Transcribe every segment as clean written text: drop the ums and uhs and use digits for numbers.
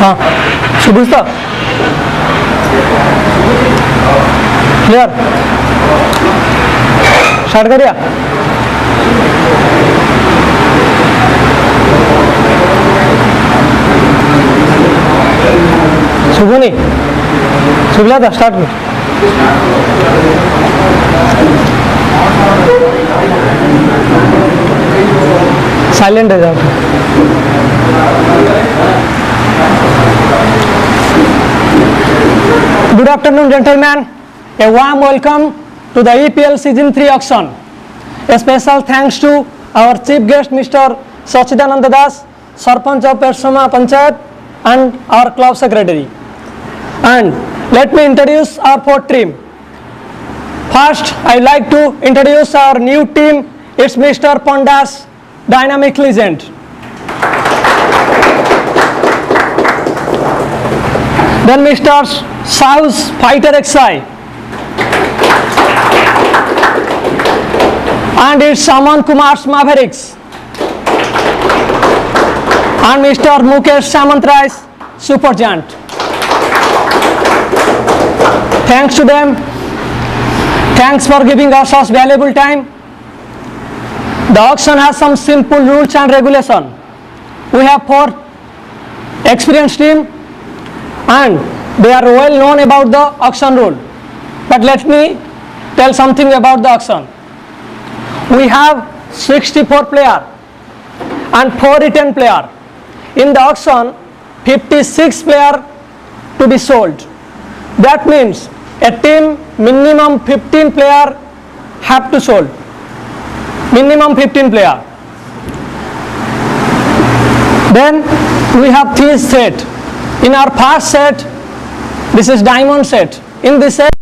हाँ शुभुज तो clear start करिए शुभुनी शुभला था स्टार्ट कर साइलेंट है जाओ Good afternoon, gentlemen. A warm welcome to the EPL Season 3 auction. A special thanks to our chief guest, Mr. Sachidananda Das, Sarpanch of Erasama Panchayat, and our club secretary. And let me introduce our fourth team. First, I like to introduce our new team. It's Mr. Panda's dynamic legend. Then Mr. Sahu's fighter XI. And it's Sunil Kumar's Mavericks. And Mr. Mukesh Samantrai's Super Giant. Thanks to them. Thanks for giving us such valuable time. The auction has some simple rules and regulation. We have 4 experienced team and they are well known about the auction rule. But let me tell something about the auction. We have 64 players and 4 written players. In the auction, 56 players to be sold. That means a team minimum 15 players have to sold. Minimum 15 players. Then we have 3 sets. In our first set, this is diamond set. In this set,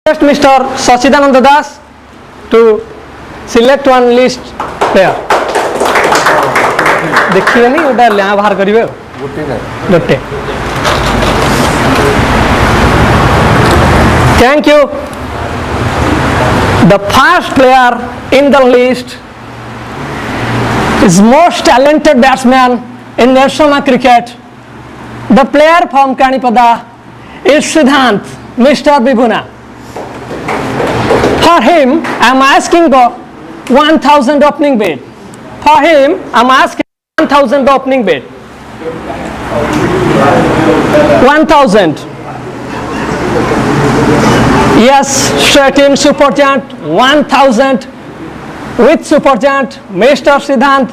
request Mr. Sachidananda Das to select one list player. देखिए नहीं उधर ले बाहर करिए गोटे Thank you. The first player in the list is most talented batsman in Erasama cricket. The player from Kanipada is Sudhansu, Mr. Bibuna. For him, I am asking the 1,000 opening bid. For him, I am asking 1,000 opening bid. 1,000. Yes, straight in Super Giant, 1,000 with Super Giant, Mr. Sudhansu.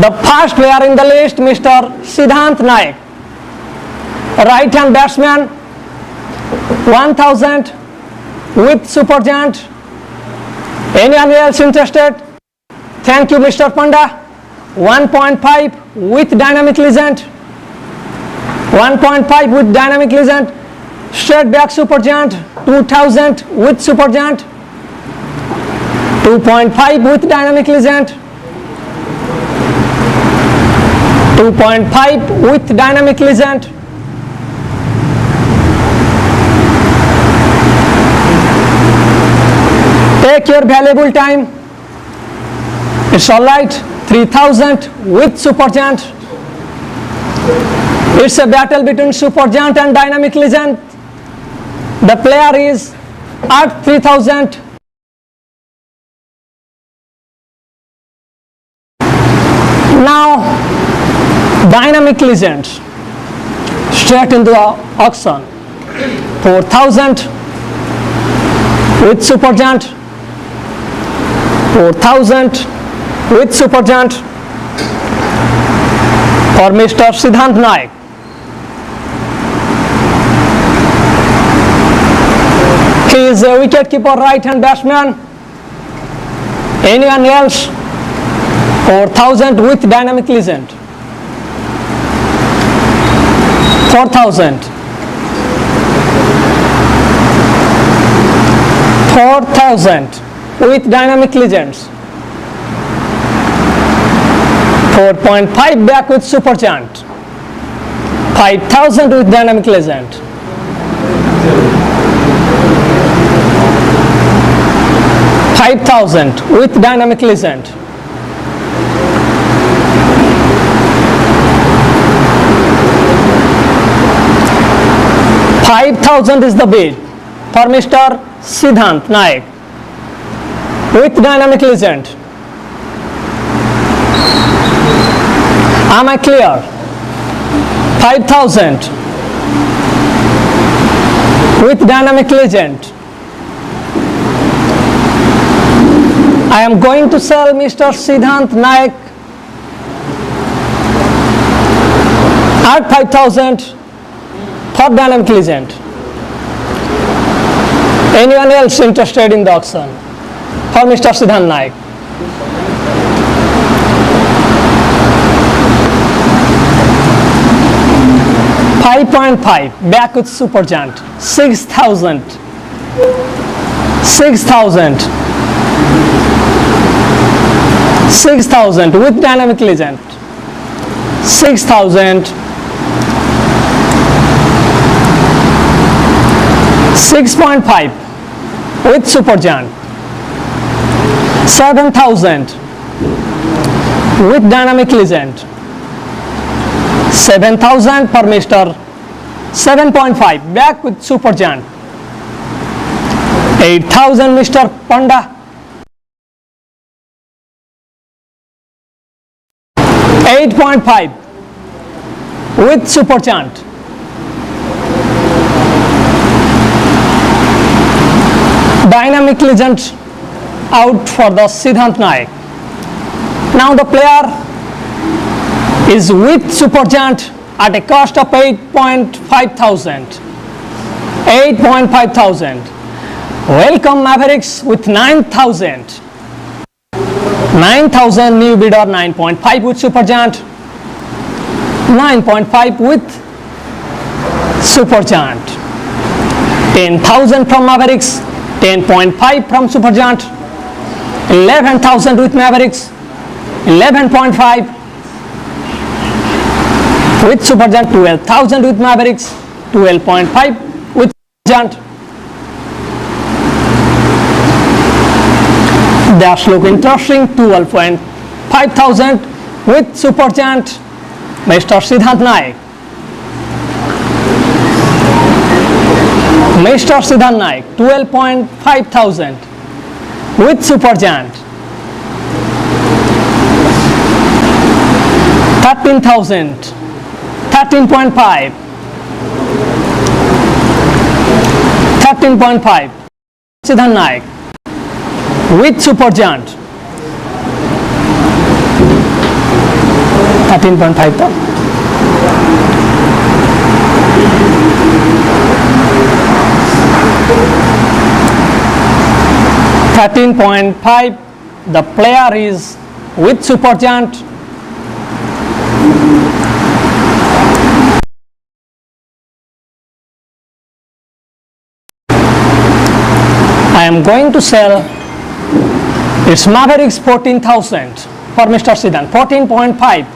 The first player in the list, Mr. Sudhansu Naik. Right hand batsman, 1,000 with Super Giant. Anyone else interested? Thank you, Mr. Panda. 1.5 with Dynamic Legend. 1.5 with Dynamic Legend. Straight back Super Giant. 2,000 with Super Giant. 2.5 with Dynamic Legend. 2.5 with Dynamic Legend. Take your valuable time. It's alright. 3,000 with Super Giant. It's a battle between Super Giant and Dynamic Legend. The player is at 3,000. Now, Dynamic Legend straight into the auction. 4,000 with Super Giant. 4,000 with Super Giant for Mr. Sudhansu Naik. He is a wicket-keeper right-hand batsman. Anyone else? 4,000 with Dynamic Legend. 4,000. 4,000 with dynamic legends. 4.5 back with super chant. 5,000 with dynamic legend. 5,000 with dynamic legend. 5,000 is the bid for Mr. Siddhant Naik with dynamic legend. Am I clear? 5,000 with dynamic legend. I am going to sell Mr. Siddhant Naik at 5,000 for dynamic legend. Anyone else interested in the auction for Mr. Siddhant Naik? $5.5 back with super giant. 6,000. 6,000. 6,000 with dynamic legend. 6,000. 6.5 with super giant. 7,000 with dynamic legend. 7,000 per Mr. 7.5 back with super giant. 8,000 Mr. Panda. 8.5 with super chant. Dynamic legend out for the Siddhant Naik. Now the player is with super giant at a cost of 8.5 thousand. 8.5 thousand. Welcome Mavericks with 9,000. 9,000 new bidder. 9.5 with super giant. 9.5 with super giant. 10,000 from Mavericks. 10.5 from super giant. 11,000 with Mavericks. 11.5 with super giant. 12,000 with Mavericks. 12.5 with giant. That's look interesting. 12.5 thousand with super giant Mr. Siddhant Naik. Mr. Siddhant Naik 12.5 thousand with super giant. 13,000. 13.5. 13.5 Siddhant Naik with super giant. 13.5 though. $13.5. The player is with super giant. I am going to sell its Mavericks 14,000 for Mr. Siddhant. 14.5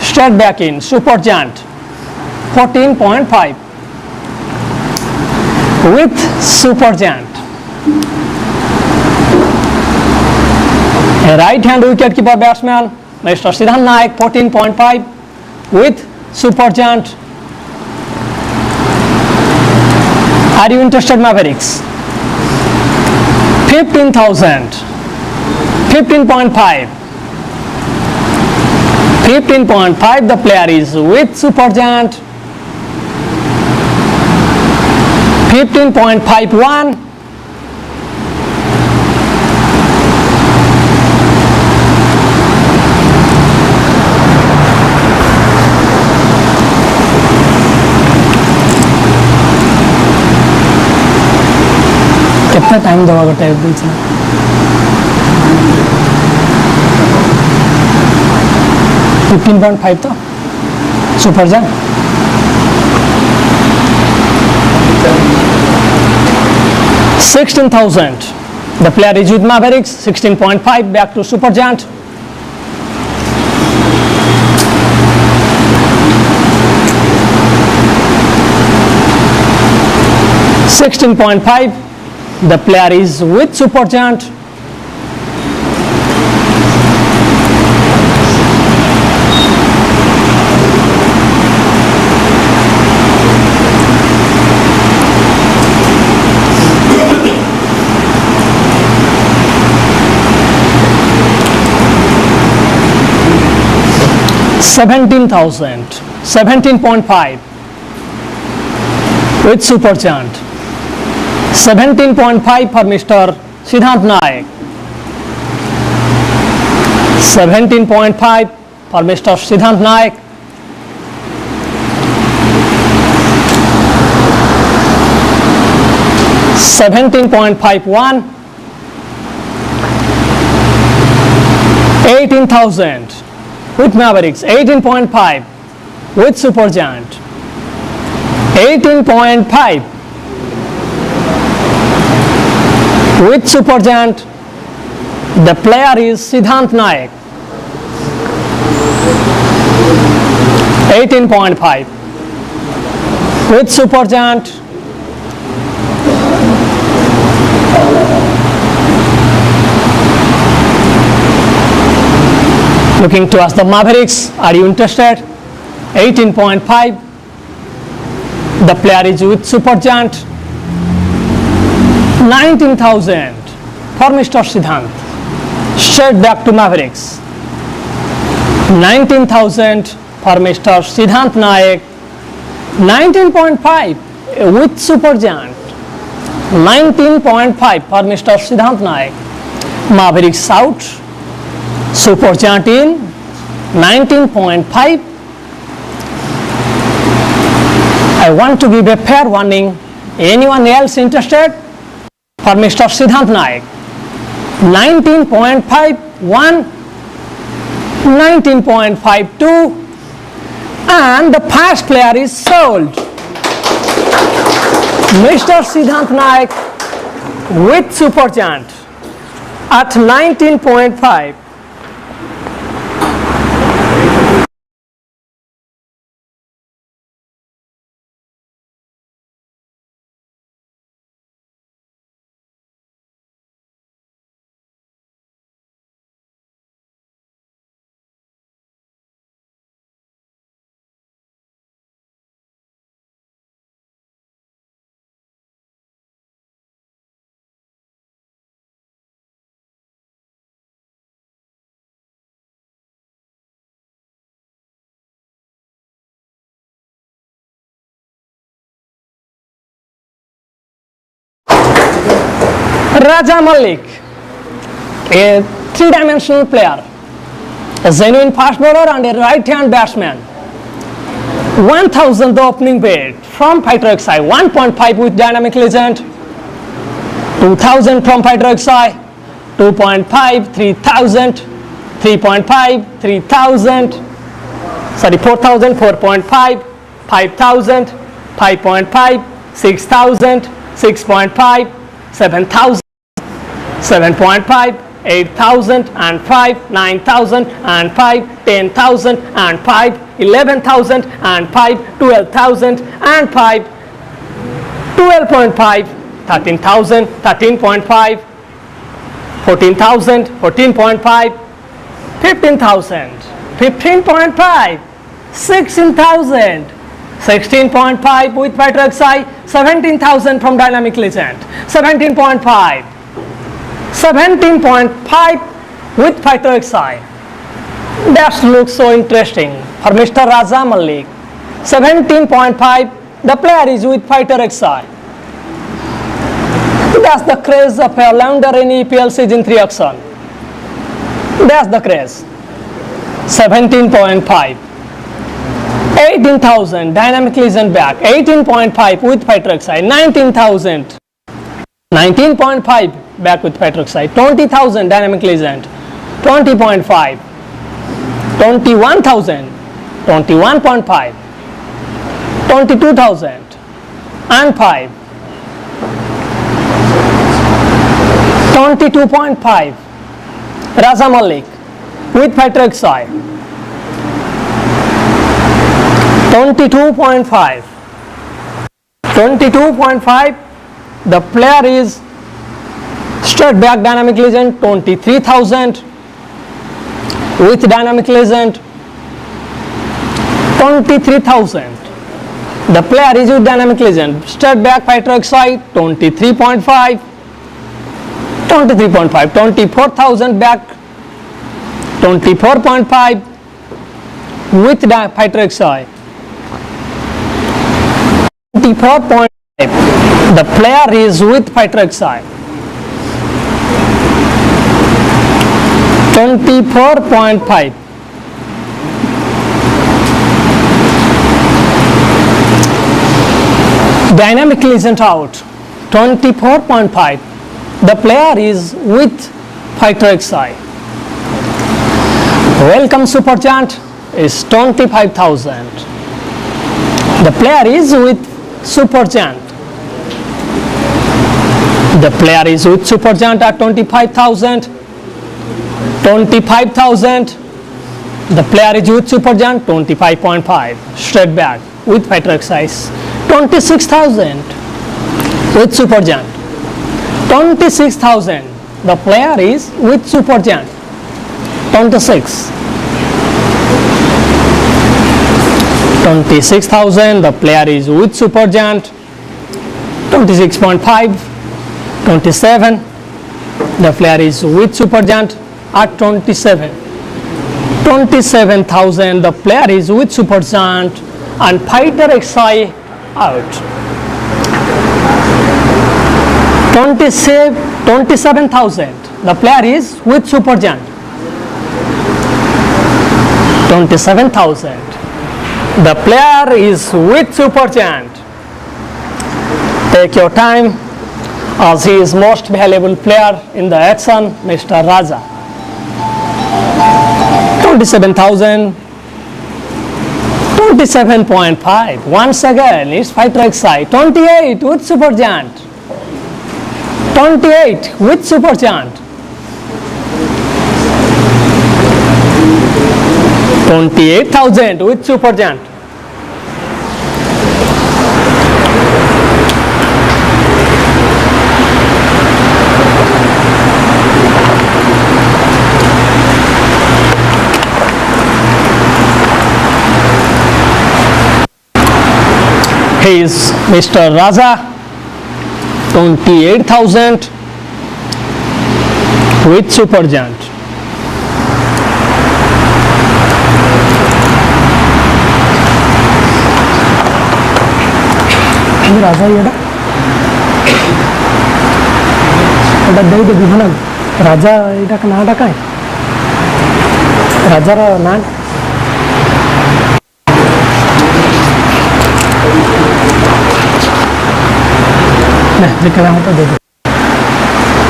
straight back in super giant. 14.5 with super giant. A right hand wicket keeper batsman Mr. Siddhant Naik 14.5 with super giant. Are you interested Mavericks? 15,000. 15.5. 15.5 the player is with super giant. 15.51. कितना time दवा घटा है बीच में 15.5 तो super जान 16,000. The player is with Mavericks. 16.5 back to Supergiant. $16.5. The player is with Supergiant. $17,000. 17.5 with Supergiant. 17.5 for Mr. Siddhant Naik. 17.5 for Mr. Siddhant Naik. $17.51. 18,000 with Mavericks. 18.5 with Supergiant. 18.5 with Supergiant. The player is Siddhant Naik. 18.5 with Supergiant. Looking to ask the Mavericks, are you interested? 18.5. The player is with Supergiant. 19,000 for Mr. Siddhant. Straight back to Mavericks. 19,000 for Mr. Siddhant Naik. 19.5 with Supergiant. 19.5 for Mr. Siddhant Naik. Mavericks out. Supergiant in. 19.5. I want to give a fair warning. Anyone else interested? For Mr. Siddhant Naik. 19.51, 19.52, and the first player is sold. Mr. Siddhant Naik with Supergiant at 19.5. Abinas Malik, a three-dimensional player, a genuine fast bowler and a right-hand batsman. 1,000 the opening bid from Fighter XI, 1.5 with Dynamic Legend, 2,000 from Fighter XI, 2.5, 3,000, 3.5, 3,000, sorry 4,000, 4.5, 5,000, 5.5, 6,000, 6.5, 7,000, 7.5, 8,000 and 5, 9,000 and 5, 10,000 and 5, 11,000 and 5, 12,000 and 5, 12.5, 13,000, 13.5, 14,000, 14.5, 15,000, 15.5, 16,000, 16.5 with Fighter XI, 17,000 from Dynamic Legend, 17.5, 17.5 with Fighter XI. That looks so interesting for Mr. Abinas Malik. 17.5, the player is with Fighter XI. That's the craze of a all-rounder in EPL Season 3 auction. That's the craze. 17.5. 18,000 Dynamic Legend back. 18.5 with Fighter XI. 19,000. 19.5 back with Fighter XI. 20,000 Dynamic Legend. 20.5. 21,000. 21.5. 22,000 and 5. 22.5 Erasama Malik with fighter XI. 22.5. 22.5. The player is straight back dynamic legend 23,000 with dynamic legend 23,000. The player is with dynamic legend straight back fighter XI 23.5. 23.5. 24,000 back 24.5 with fighter XI. 24.5. The player is with fighter XI. 24.5. Dynamic legend out 24.5. The player is with fighter XI. Welcome super giant is 25,000. The player is with super giant. The player is with super giant at 25,000. 25,000. The player is with super giant 25.5 straight back with fighter XI. 26,000 with super giant. 26,000. The player is with super giant. 26. 26,000. The player is with super giant. 26.5. 27. The player is with super giant at 27. 27,000. The player is with super giant and fighter XI out. 27,000. The player is with super giant. 27,000. The player is with super giant. Take your time, as he is most valuable player in the action, Mr. Raja. 27,000. 27.5. Once again, it's fighter XI. 28 with super giant. 28 with super giant. 28,000 with super giant. He is Mr. Raja. 28,000 with super giant. Raja yada ada dai de bihana Raja ida ka na kai Raja ra na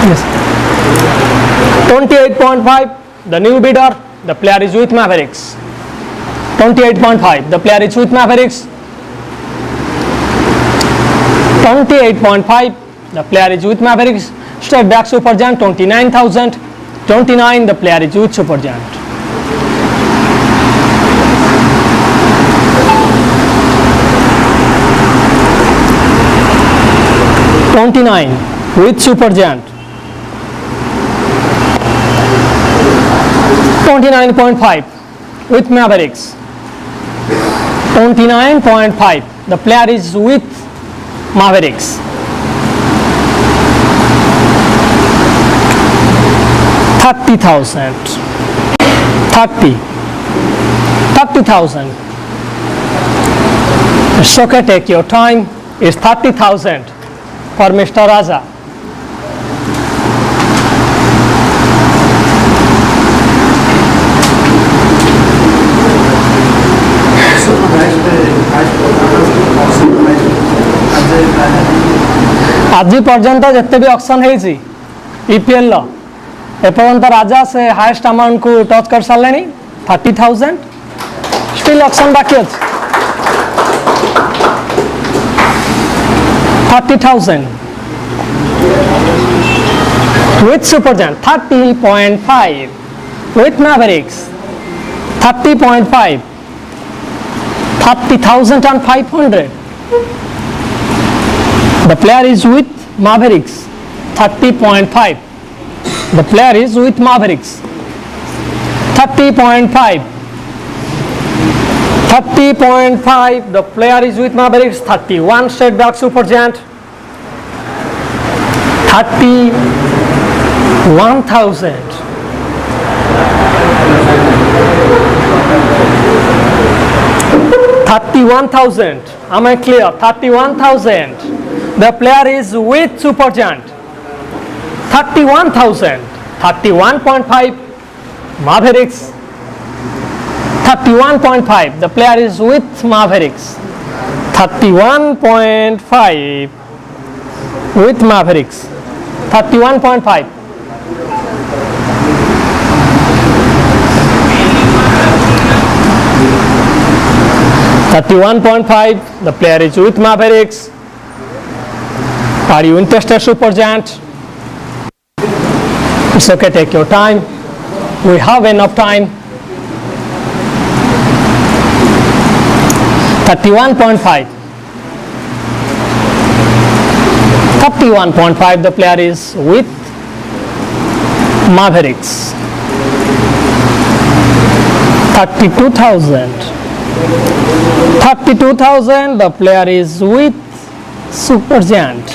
Yes. 28.5. The new bidder. The player is with Mavericks. 28.5. The player is with Mavericks. 28.5. The player is with Mavericks. Straight back super giant 29,000. 29. The player is with super giant. 29 with super giant. 29.5 with Mavericks. 29.5. The player is with Mavericks. 30,000. 30,000. It's okay, take your time. It's 30,000 for Mr. Raja. आज पर्यंत जिते भी auction है EPL एपर्यंत राजा से highest amount को touch कर सारे 30,000 still auction बाकी अच्छे 30,000 with Supergiant, 30.5 with Mavericks, 30.5, 30,500. The player is with Mavericks, 30.5. The player is with Mavericks, 30.5. 30.5. The player is with Mavericks, 31 straight back Supergiant, 31,000. 31,000. Am I clear? 31,000. The player is with Supergiant, 31,000. 31.5 Mavericks, 31.5. The player is with Mavericks, 31.5 with Mavericks, 31.5. 31.5. The player is with Mavericks. Are you interested, Supergiant? It's okay, take your time. We have enough time. 31.5. 31.5. The player is with Mavericks. 32,000. 32,000. The player is with Supergiant.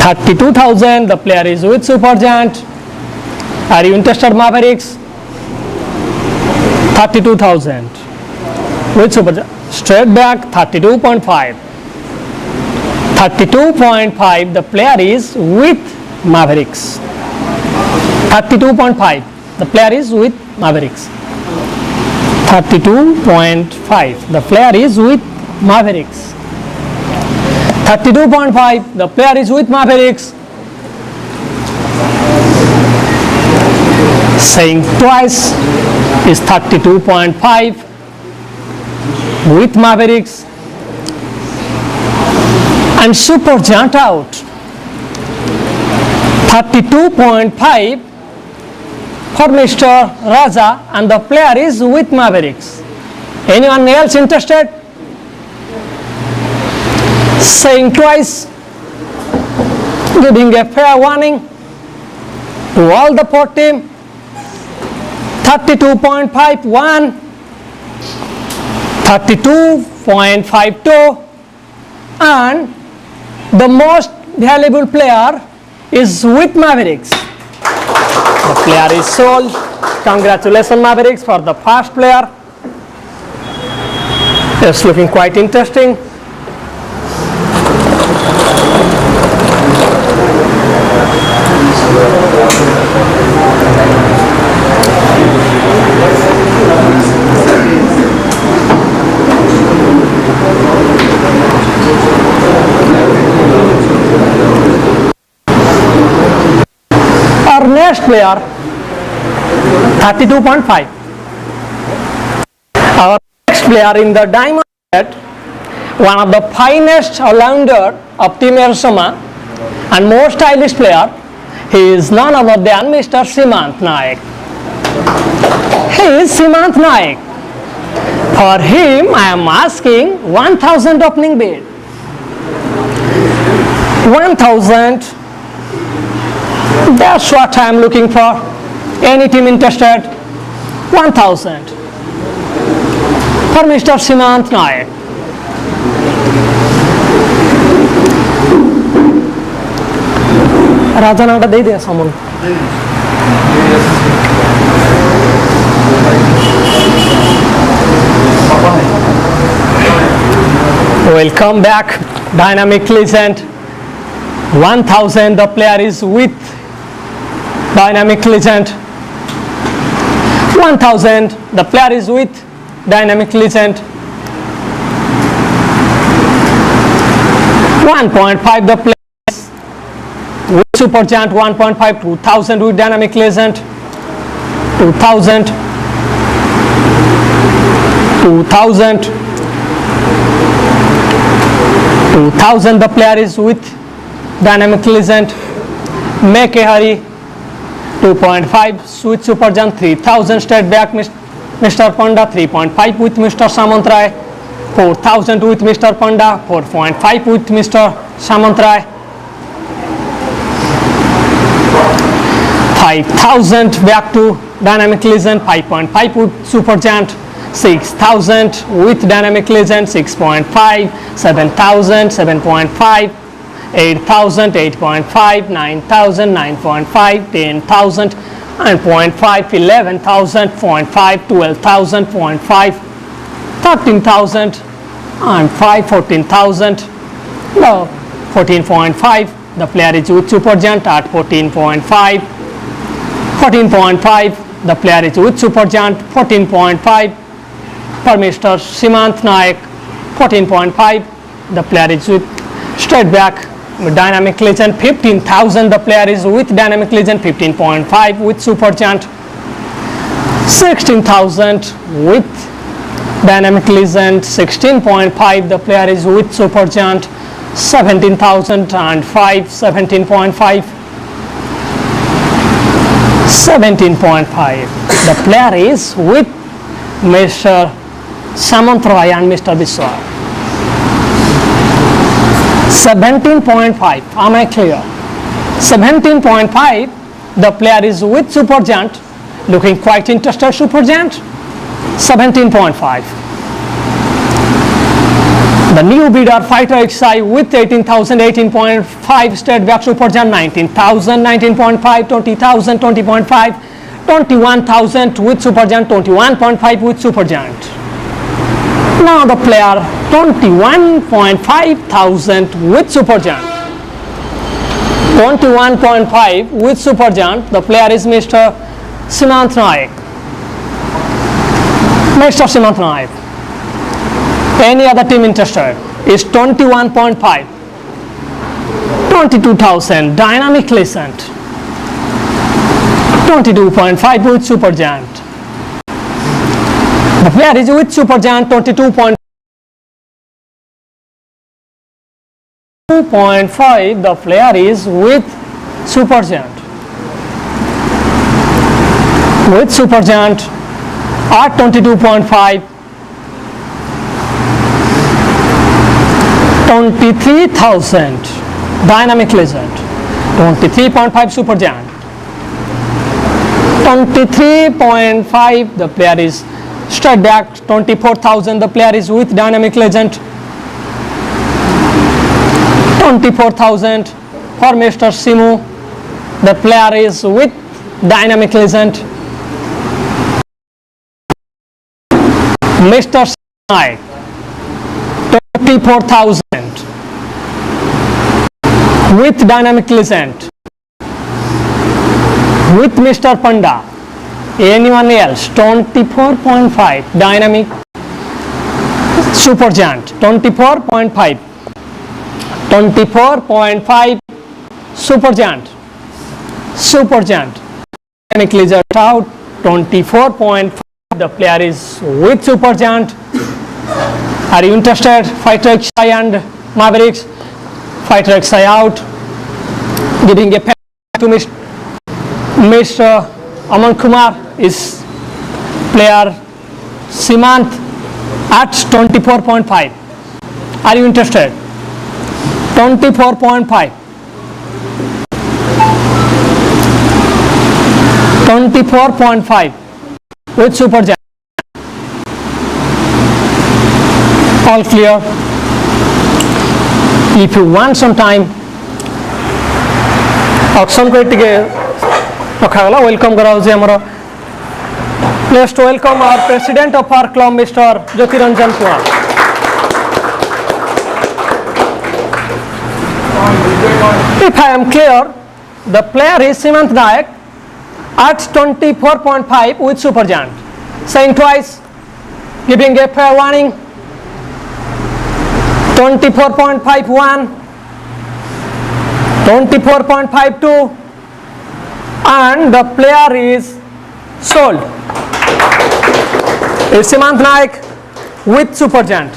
32,000. The player is with Supergiant. Are you interested, Mavericks? 32,000 with Supergiant. Straight back, 32.5. 32.5. The player is with Mavericks. 32.5. The player is with Mavericks. 32.5. The player is with Mavericks. 32.5. The player is with Mavericks. Saying twice is 32.5 with Mavericks. And Supergiant out. 32.5 for Mr. Raja, and the player is with Mavericks. Anyone else interested? Saying twice, giving a fair warning to all the port team. 32.51, 32.52, and the most valuable player is with Mavericks. The player is sold. Congratulations, Mavericks, for the first player. It's looking quite interesting. Our next player, 32.5. Our next player in the diamond set, one of the finest all-rounder of Team Erasama and most stylish player, he is none other than Mr. Simant Naik. He is Simant Naik. For him, I am asking 1,000 opening bid. 1,000. That's what I am looking for. Any team interested? 1,000 for Mr. Simant Naik. Rajan, dei de someone. Welcome back, dynamic legend. 1,000. The player is with dynamic legend. 1,000. The player is with dynamic legend. 1.5. The player is with Supergiant. 1.5. 2,000 with dynamic legend. 2,000. 2,000. 2,000. The player is with dynamic legend. Make a hurry. 2.5 switch super jump. 3000 straight back Mr. Panda. 3.5 with Mr. Samantrai. 4000 with Mr. Panda. 4.5 with Mr. Samantrai. 5000 back to dynamic legend. 5.5 with super giant. 6000 with dynamic legend. 6.5. 7000. 7.5. 8000, 8.5, 9000, 9.5, 10,000, 9.5, 11,000, 0.5, 12,000, 0.5, 13,000, and 5, 14,000, no, 14.5. The player is with super giant at 14.5. 14.5. The player is with super giant. 14.5 for Mr. Simant Naik. 14.5. The player is with straight back dynamic legend. 15,000. The player is with dynamic legend. 15.5 with super giant. 16,000 with dynamic legend. 16.5. The player is with super giant. 17,000 and 5. 17.5. 17.5. The player is with Mr. Samantrai and Mr. Biswar. 17.5. Am I clear? 17.5. The player is with super giant, looking quite interested. Super giant. 17.5. The new bidder fighter XI with 18,000, 18.5 straight back super giant. 19,000, 19.5, 20,000, 20.5, 21,000 with super giant. 21.5 with super giant. Now the player 21.5 thousand with super giant. 21.5 with super giant. The player is Mr. Simant Naik. Mr. Simant Naik. Any other team interested? Is 21.5. 22,000 dynamic legend. 22.5 with super giant. The player is with super giant. 22.5. The player is with super giant. With super giant at 22.5. 23,000 dynamic legend. 23.5 super giant. 23.5. The player is straight back. 24,000. The player is with dynamic legend. 24,000 for Mr. Simu. The player is with dynamic legend. Mr. Sinai. 24,000 with dynamic legend. With Mr. Panda. Anyone else? 24.5 dynamic super giant. 24.5. 24.5 super giant. Super giant. Dynamic legend out. 24.5. The player is with super giant. Are you interested? Fighter XI and Mavericks. Fighter XI out. Giving a pen to Mr. Aman Kumar is player Simant at 24.5. Are you interested? 24.5. 24.5 with super giant. All clear? If you want some time, auction को टिके रखागला welcome कराउजे हमरो place to welcome our president of our club mister Jyotiranjan Kumar. If I am clear, the player is Simant Naik at 24.5 with super giant. Saying twice, giving a fair warning. 24.51, 24.52, and the player is sold. It's Simant Naik with super giant.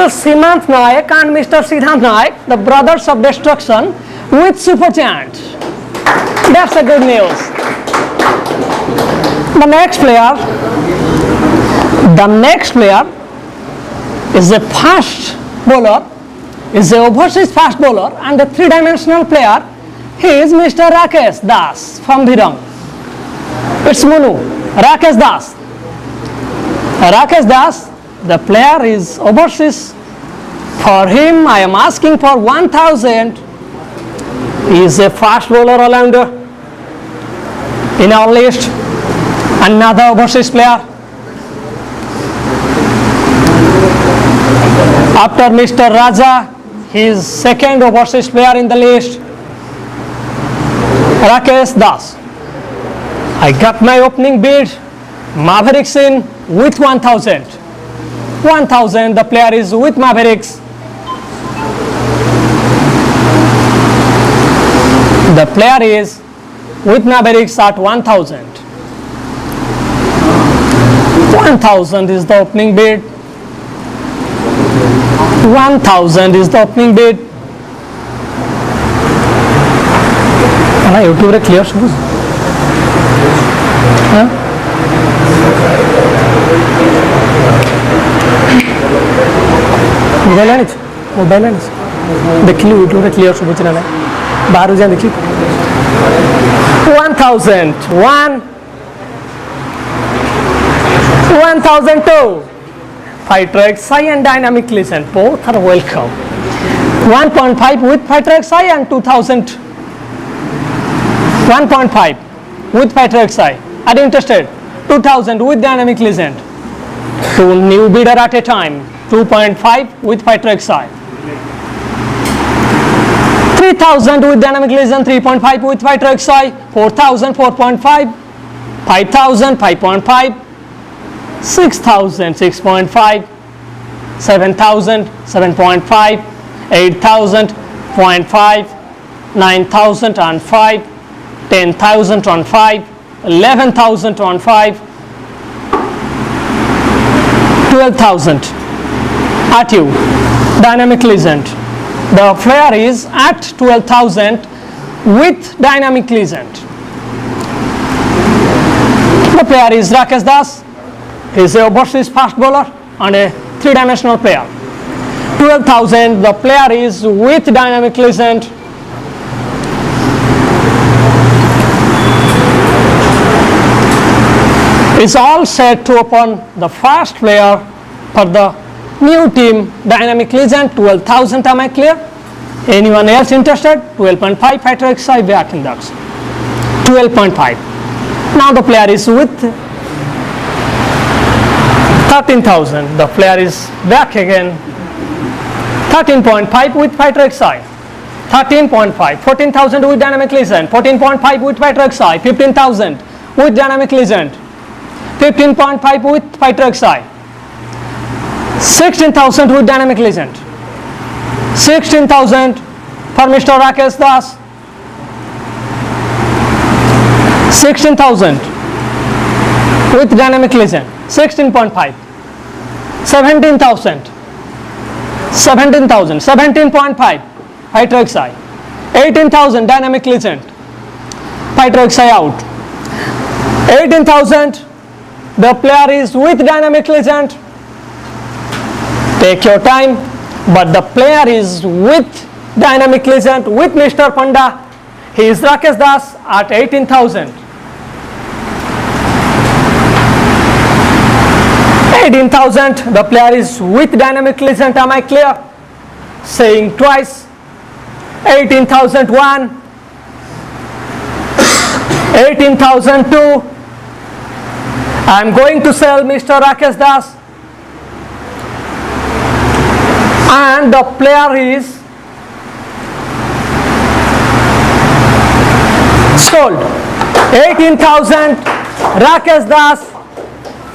Mr. Simant Naik and Mr. Siddhant Naik, the brothers of destruction, with super giant. That's a good news. The next player is a fast bowler, is a overseas fast bowler, and a three-dimensional player. He is Mr. Rakes Das from Bhirang. It's Munu, Rakes Das. Rakes Das, the player is overseas. For him, I am asking for 1,000. He is a fast bowler all-rounder in our list. Another overseas player. After Mr. Raja, he is second overseas player in the list. Rakes Das. I got my opening bid. Mavericks in with 1,000. 1,000, the player is with Mavericks. The player is with Mavericks at 1,000. 1,000 is the opening bid. 1,000 is the opening bid. And I YouTube clear shoes. Mobile है देखिए YouTube clear सब चला बाहर जाए देखिए 1,002 fighter XI and dynamic listen both are welcome. 1.5 with fighter XI and 2,000. 1.5 with fighter XI. Are you interested? 2,000 with dynamic listen. Two new bidder at a time. 2.5 with fighter XI. 3,000 with dynamic listen. 3.5 with fighter XI. 4,000 4.5. 5,000 5.5. 6,000 6.5. 7,000 7.5. 8,000 0.5. 9,000 on 5. 10,000 on 5. 11,000 on 5. 12,000 at you. Dynamic legend. The player is at 12,000 with dynamic legend. The player is Rakes Das. He is a overseas fast bowler and a three-dimensional player. 12,000. The player is with dynamic legend. Is all set to open the first player for the new team dynamic legend. 12,000. Am I clear? Anyone else interested? 12.5 fighter XI back in ducks. 12.5. Now the player is with 13,000. The player is back again. 13.5 with fighter XI. 13.5. 14,000 with dynamic legend. 14.5 with fighter XI. 15,000 with dynamic legend. 15.5 with fighter XI. 16,000 with dynamic legend. 16,000 for Mr. Rakes Das. 16,000 with dynamic legend. 16.5. 17,000. 17,000. 17.5 fighter XI. 18,000 dynamic legend. Fighter XI out. 18,000. The player is with dynamic legend. Take your time, but the player is with dynamic legend with Mr. Panda. He is Rakes Das at 18,000. 18,000. The player is with dynamic legend. Am I clear? Saying twice. 18,001. 18,002. I am going to sell Mr. Rakes Das, and the player is sold. 18,000 Rakes Das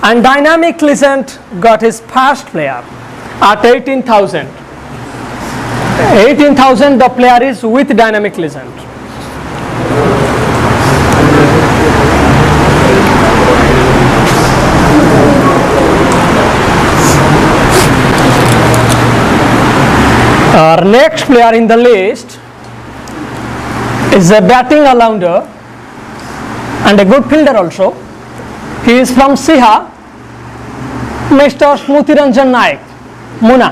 and dynamic legend got his first player at 18,000. 18,000 the player is with dynamic legend. Our next player in the list is a batting all-rounder and a good fielder also. He is from Siha, Mr. Smutiranjan Naik. Muna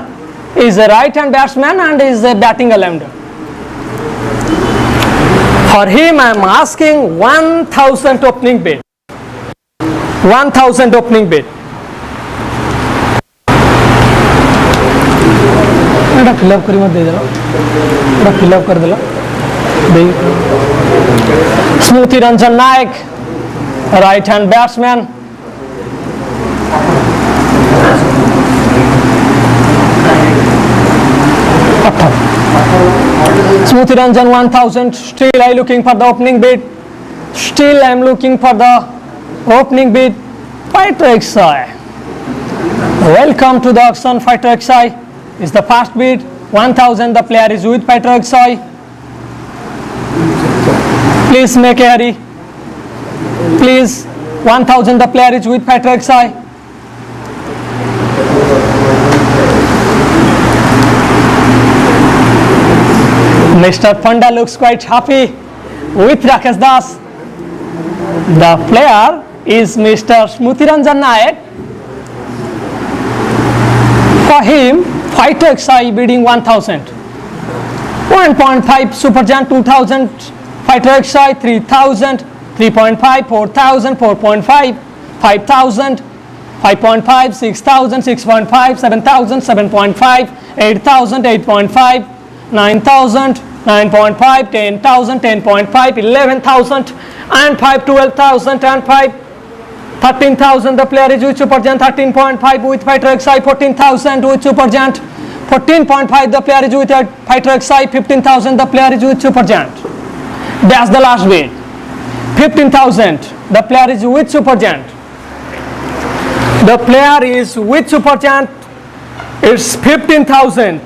is a right-hand batsman and is a batting all-rounder. For him I am asking 1000 opening bid. 1000 opening bid. fill up करी मत दे दो fill up कर दो Smutiranjan Naik, right hand batsman. Smutiranjan 1000. Still I looking for the opening bid. Still I am looking for the opening bid. Fighter XI. Welcome to the auction. Fighter XI is the first bid. 1000. The player is with Fighter XI. Please make a hurry. Please, 1000. The player is with Fighter XI. Mr. Panda looks quite happy with Rakes Das. The player is Mr. Smutiranjan Naik. For him, Fighter XI bidding 1000. 1.5 Super Giant 2000, Fighter XI 3000, 3.5 4000, 4.5 5000, 5.5 6000, 6.5 7000, 7.5 8000, 8.5 9000, 9.5 10,000, 10.5 11,000 and 5 12,000 and 5 13,000. The player is with Super Giant. 13.5 with Fighter XI. 14,000 with Super Giant. 14.5 the player is with Fighter XI. 15,000 the player is with Super Giant. That's the last bid. 15,000 the player is with Super Giant. The player is with Super Giant. It's 15,000.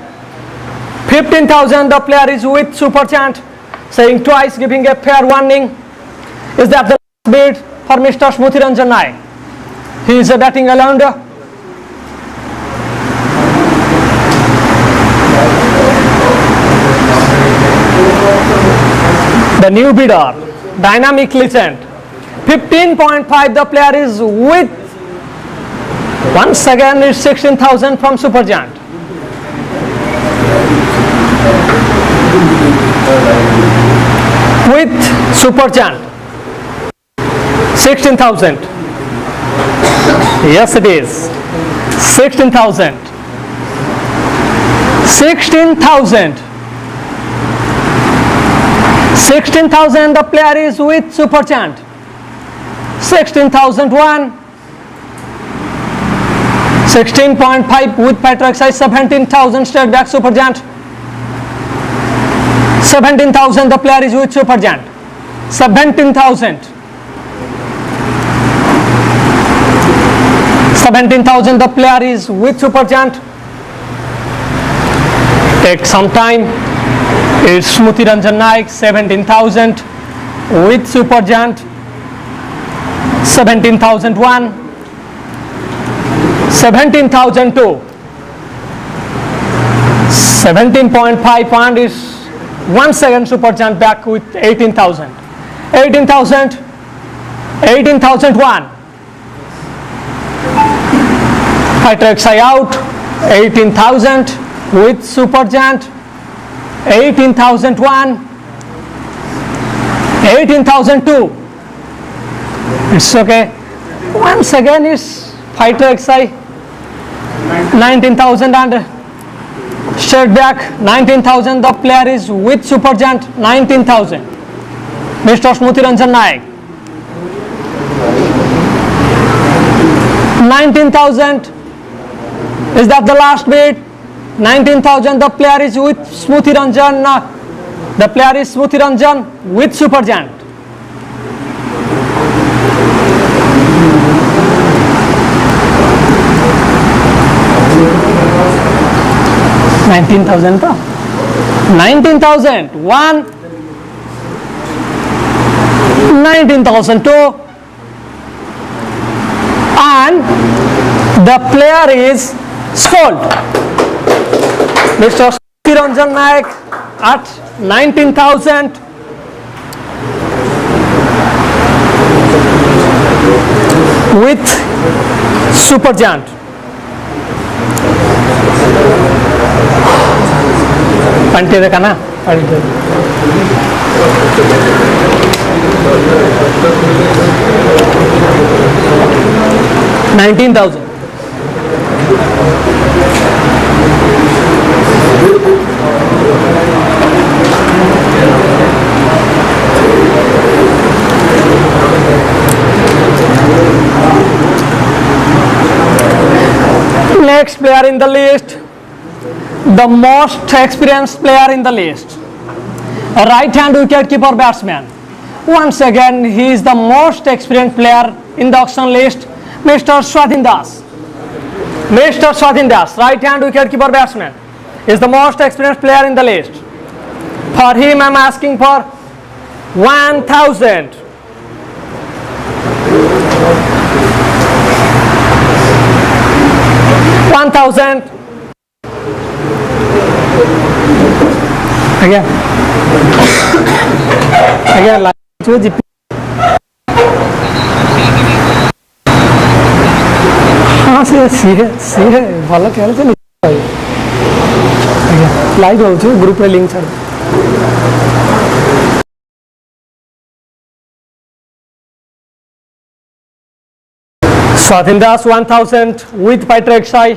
15,000 the player is with Super Giant. Saying twice, giving a fair warning. Is that the last bid for Mr. Smutiranjan Naik? He is a batting all-rounder. The new bidder, dynamic legend. 15.5 the player is with. Once again it's 16,000 from Super Giant. With Super Giant. 16,000. Yes it is. 16,000. 16,000. 16,000 the player is with Super Giant. 16,001. 16.5 with Fighter XI. 17,000 straight back Super Giant. 17,000 the player is with Super Giant. 17,000. 17,000 the player is with Super Giant. Take some time. It's Smutiranjan Naik. 17,000 with Super Giant. 17,001. 17,002. 17.5 pound is once again Super Giant back with 18,000. 18,000. 18,001. Fighter XI out. 18,000 with Super Giant. 18,001. 18,002. It's okay. Once again is Fighter XI. 19,000 and straight back. 19,000 the player is with Super Giant. 19,000. Mr. Smutiranjan Naik. 19,000. Is that the last bid? 19,000 the player is with Smutiranjan. The player is Smutiranjan with Super Giant. 19,000 pa? 19,000. 1. 19,002. And the player is sold. Mr. Ranjan Naik at 19,000. With Super Giant. Pante dekha na? 19,000. Next player in the list, the most experienced player in the list, a right-hand wicket-keeper batsman. Once again, he is the most experienced player in the auction list, Mr. Sadin. Mr. Sadin, right-hand wicket-keeper batsman, is the most experienced player in the list. For him, I am asking for 1,000. 1,000. Again. Again, like हाँ सी है भल खेल से live हो group में link छाड़ Sadin 1,000 with Pytrexai,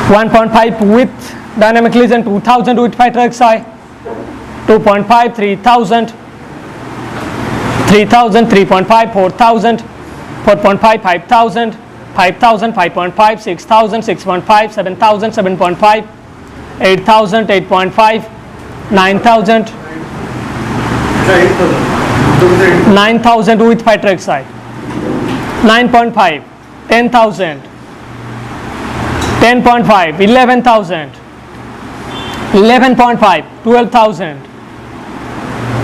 1.5 with Dynamic Legend, 2,000 with Pytrexai, 2.5, 3,000, 3,000, 3.5, 4,000, 4.5, 5,000, 5,000, 5.5, 6,000, 6.5, 7,000, 7.5, 8,000, 8.5, 9,000, 9,000 with Pytrexai. 9.5, 10,000, 10.5, 11,000, 11.5, 12,000,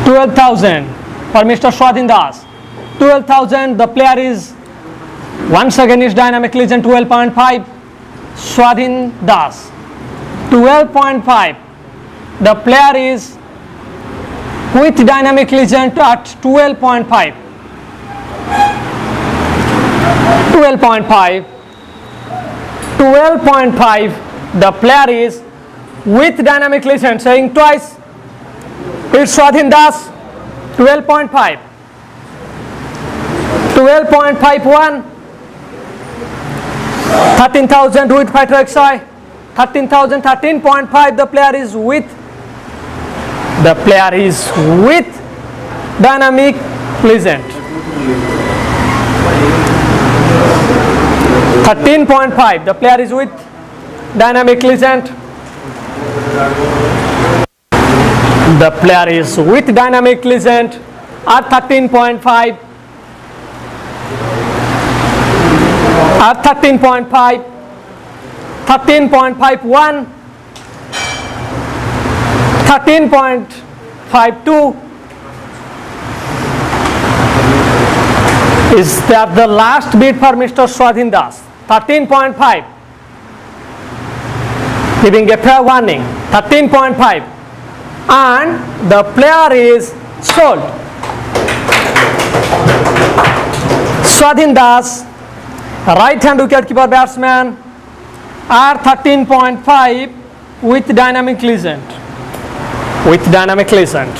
12,000 for Mr. Sadin. 12,000, the player is, once again is Dynamic Legend, 12.5, Sadin. 12.5, the player is with Dynamic Legend at 12.5. 12.5, 12.5, the player is with Dynamic Legend, saying twice, it's Sadin. 12.5, 12.51, 13,000 with Pytrexai, 13,000, 13.5, the player is with Dynamic Legend. 13.5, the player is with Dynamic Legend. The player is with Dynamic Legend at 13.5. At 13.5, 13.51, 13.52. Is that the last bid for Mr. Sadin? 13.5, giving a fair warning, 13.5, and the player is sold. Sadin, right-hand wicket-keeper batsman, at 13.5 with Dynamic Legend. With Dynamic Legend.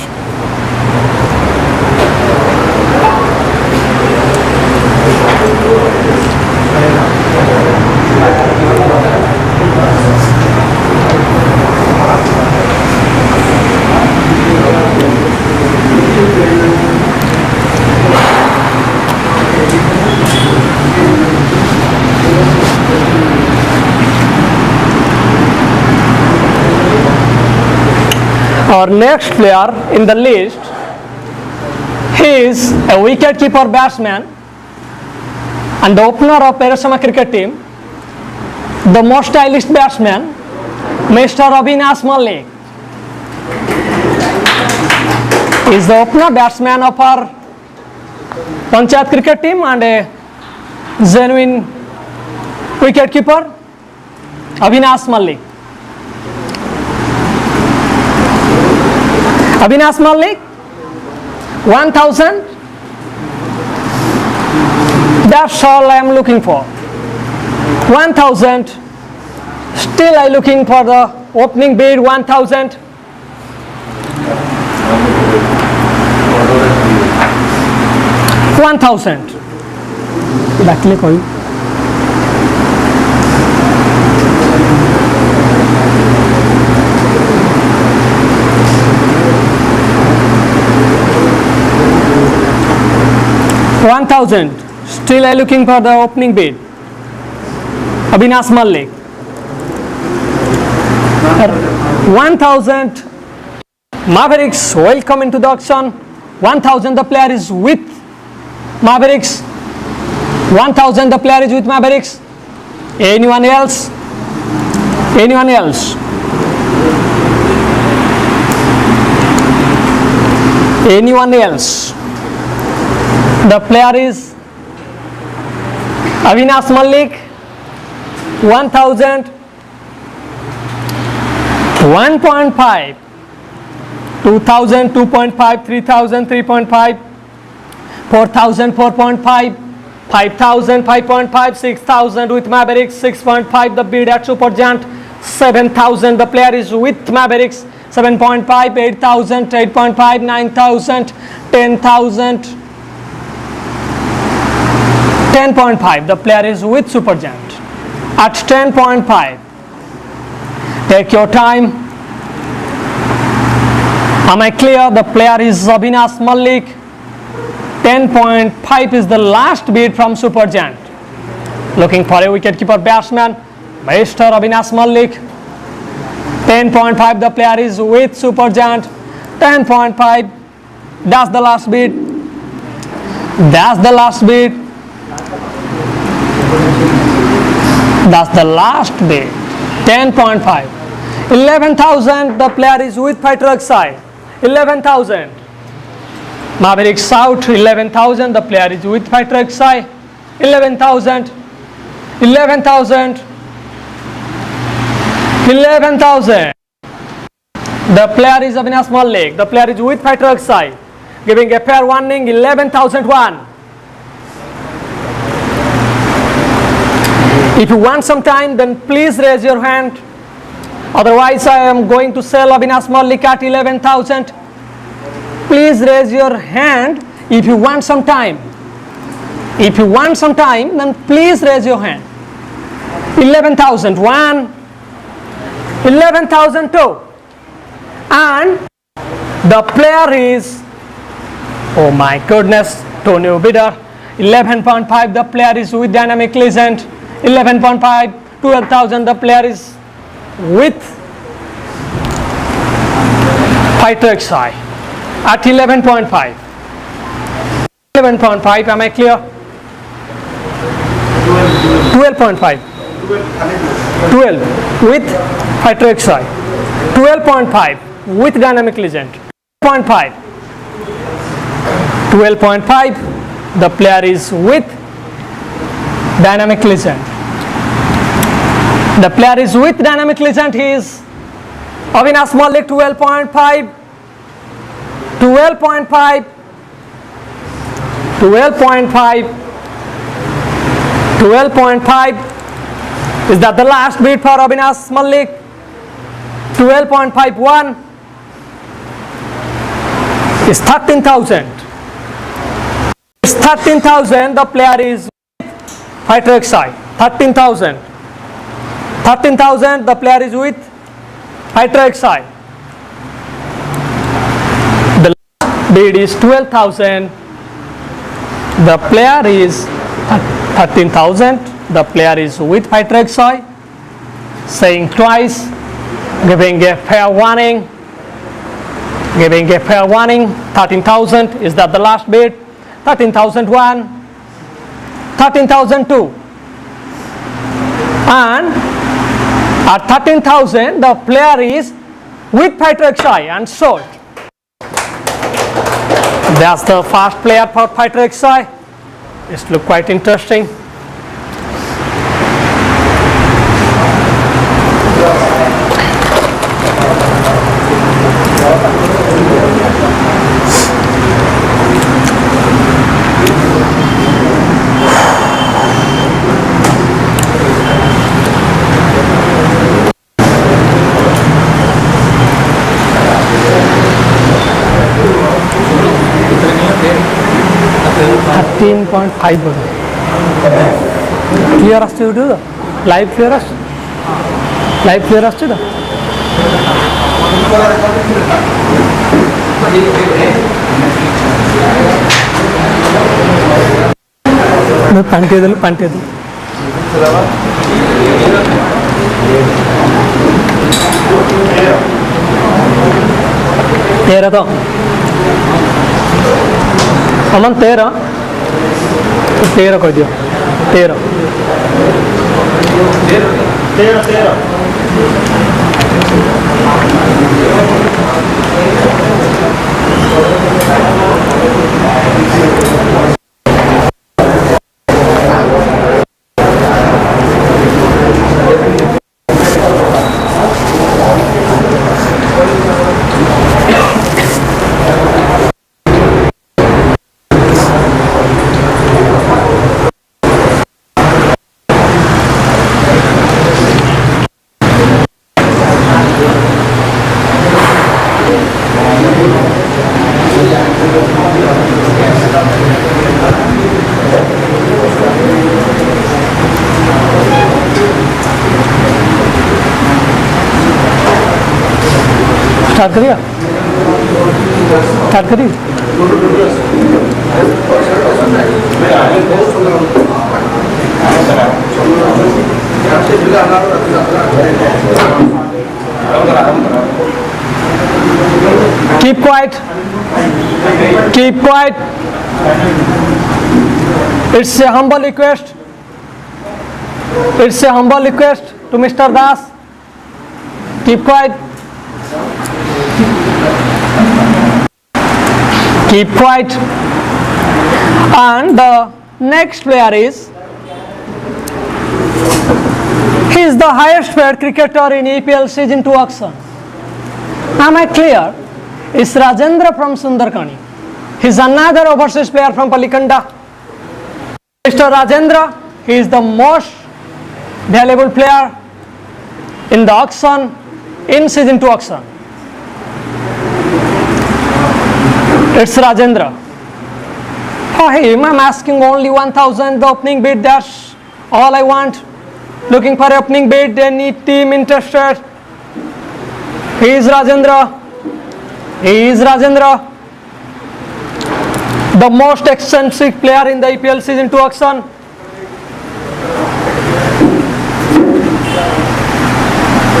Our next player in the list, he is a wicket-keeper batsman and the opener of Erasama cricket team, the most stylish batsman, Mr. Abinas Malik. He is the opener batsman of our Panchayat cricket team and a genuine wicket-keeper, Abinas Malik. Abinas Malik, 1000. That's all I am looking for. 1000. Still I looking for the opening bid 1000. 1000. Exactly koi. Still I looking for the opening bid. Abinas Malik. 1000. Mavericks, welcome into the auction. 1000 the player is with Mavericks. 1000 the player is with Mavericks. Anyone else? Anyone else? Anyone else? The player is Abinas Malik. 1000. 1.5. 2000, 2.5, 3000, 3.5, 4000, 4.5, 5000, 5.5, 6000 with Mavericks, 6.5 the bid at Supergiant, 7000 the player is with Mavericks, 7.5, 8000, 8.5, 9000, 10,000, 10.5 the player is with Supergiant. At 10.5, take your time. Am I clear? The player is Abinas Malik. 10.5 is the last bid from Supergiant. Looking for a wicketkeeper batsman, Mr. Abinas Malik. 10.5 the player is with Supergiant. 10.5. That's the last bid. That's the last bid. That's the last bid. 10.5. 11,000 the player is with Rakes. 11,000. Mavericks out. 11,000 the player is with Rakes. 11,000. 11,000. 11,000. The player is Abinas Malik. The player is with Rakes. Giving a fair warning. 11,001. If you want some time, then please raise your hand. Otherwise, I am going to sell Abinas Malik at 11,000. Please raise your hand if you want some time. If you want some time, then please raise your hand. 11,001, 11,002. And the player is, oh my goodness, Tano bidder. 11.5, the player is with Dynamic Legend. 11.5, 12,000, the player is with Rakes at 11.5. 11.5, am I clear? 12.5. 12 with Rakes. 12.5 with Dynamic Legend. 12.5. 12.5, the player is with Dynamic Legend. The player is with Dynamic Legend. He is Abinas Malik. 12.5. 12.5. 12.5. 12.5. Is that the last bid for Abinas Malik? 12.51 is 13,000. It's 13,000. The player is with Rakes. 13,000. 13,000. The player is with Rakes. The last bid is 12,000. The player is 13,000. The player is with Rakes. Saying twice, giving a fair warning. Giving a fair warning. 13,000. Is that the last bid? 13,001. 13,002. And at 13,000, the player is with Rakes and sold. That's the first player for Rakes. It looks quite interesting. 13.5 बोलो clear आसছে video তো live clear আসছে তো ପାଣ୍ଟିଏ ଦେଲୁ 13 तो अमन 13 कह दियो 13 start करिए keep quiet it's a humble request to Mr. Das. Keep quiet and the next player is he is the highest paid cricketer in EPL season 2 auction. Am I clear? It's Rajendra from Sundarkani. He is another overseas player from Palikanda. Mr. Rajendra, he is the most valuable player in the auction in season 2 auction. It's Rajendra. For him, I'm asking only 1,000 the opening bid. That's all I want. Looking for opening bid. Any team interested? He is Rajendra. The most eccentric player in the EPL season 2 auction.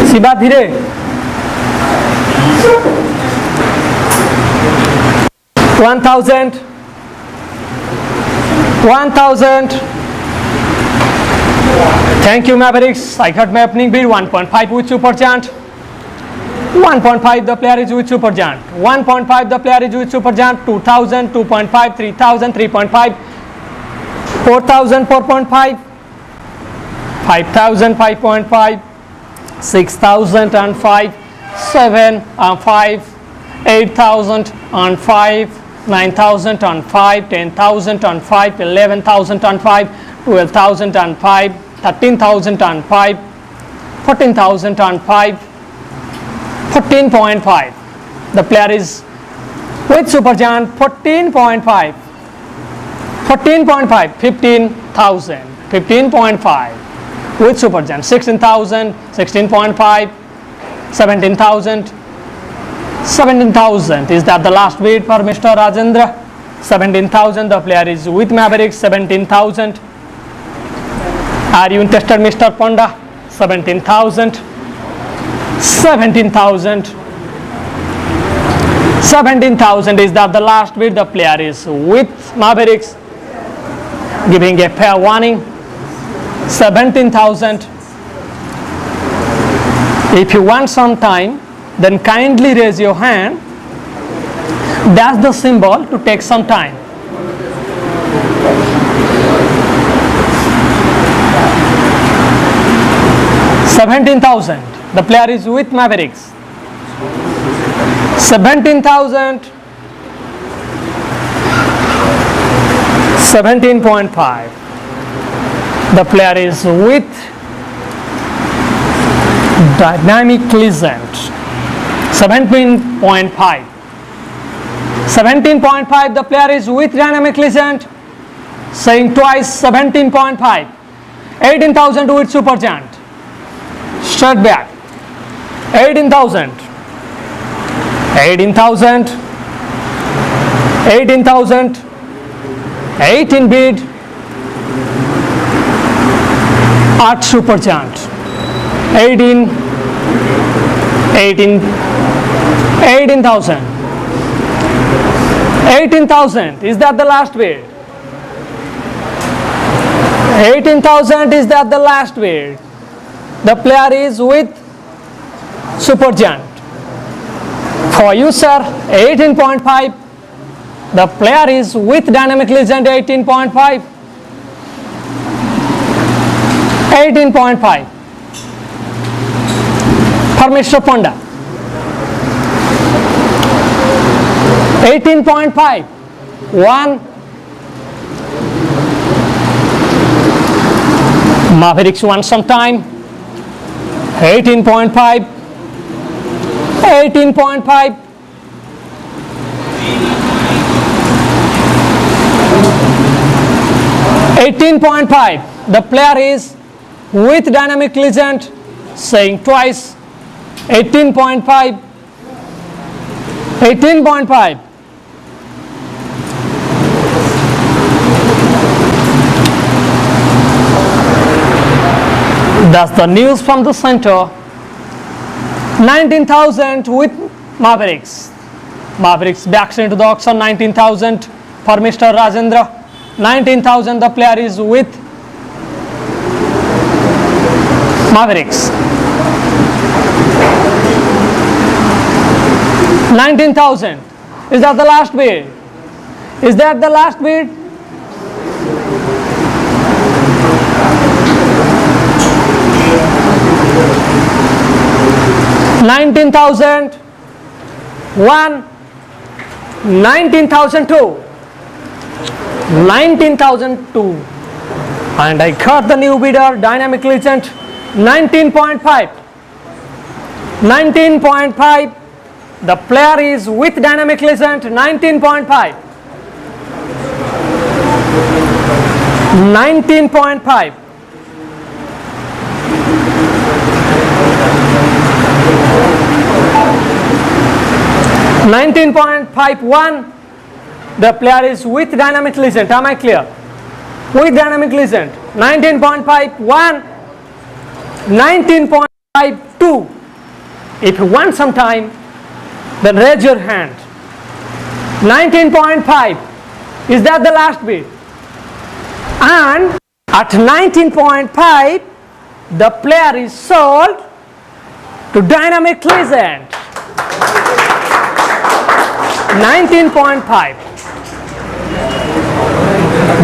Siba dhire. 1,000. Thank you, Mavericks. I got my opening bid 1.5 with super chant. 1.5 the player is with super chant. 1.5 the player is with super chant. 2,000, 2.5, 3,000, 3.5, 4,000, 4.5, 5,000, 5.5, 6,000 and 5, 7 and 5, 8,000 and 5, 9,000 and 5, 10,000 and 5, 11,000 and 5, 12,000 and 5, 13,000 and 5, 14,000 and 5, 14.5. The player is with super giant 14.5, 15,000 15.5 with super giant 16,000, 16.5, 17,000. 17,000 is that the last bid for Mr. Rajendra. 17,000 the player is with Mavericks. 17,000. Are you interested, Mr. Panda? 17,000. 17,000. 17,000 is that the last bid. The player is with Mavericks, giving a fair warning. 17,000. If you want some time, then kindly raise your hand. That's the symbol to take some time. $17,000. The player is with Mavericks. 17,000. 17.5. The player is with Dynamic Legend. 17.5. 17.5, the player is with dynamic legend, saying twice 17.5. 18,000 with super giant. Straight back. 18,000. 18,000. 18,000. 18 bid. At super giant. 18. 18. 18,000. 18,000. Is that the last bid? 18,000 is that the last bid. The player is with super giant. For you, sir, 18.5. The player is with dynamic legend, 18.5. 18.5. For Mr. Ponda. 18.5. 1. Mavericks won some time. 18.5. 18.5. 18.5. The player is with dynamic legend, saying twice. 18.5. 18.5. That's the news from the center. 19,000 with Mavericks. Mavericks backs into the auction. 19,000 for Mr. Rajendra. 19,000 the player is with Mavericks. 19,000. Is that the last bid? Is that the last bid? $19,000, 1, 19,002, 19,002, and I got the new bidder, dynamic legend, 19.5, 19.5, the player is with dynamic legend, 19.5, 19.5, 19.51, the player is with dynamic legend. Am I clear? With dynamic legend. 19.51, 19.52. If you want some time, then raise your hand. 19.5. Is that the last bid? And at 19.5, the player is sold to dynamic legend. 19.5.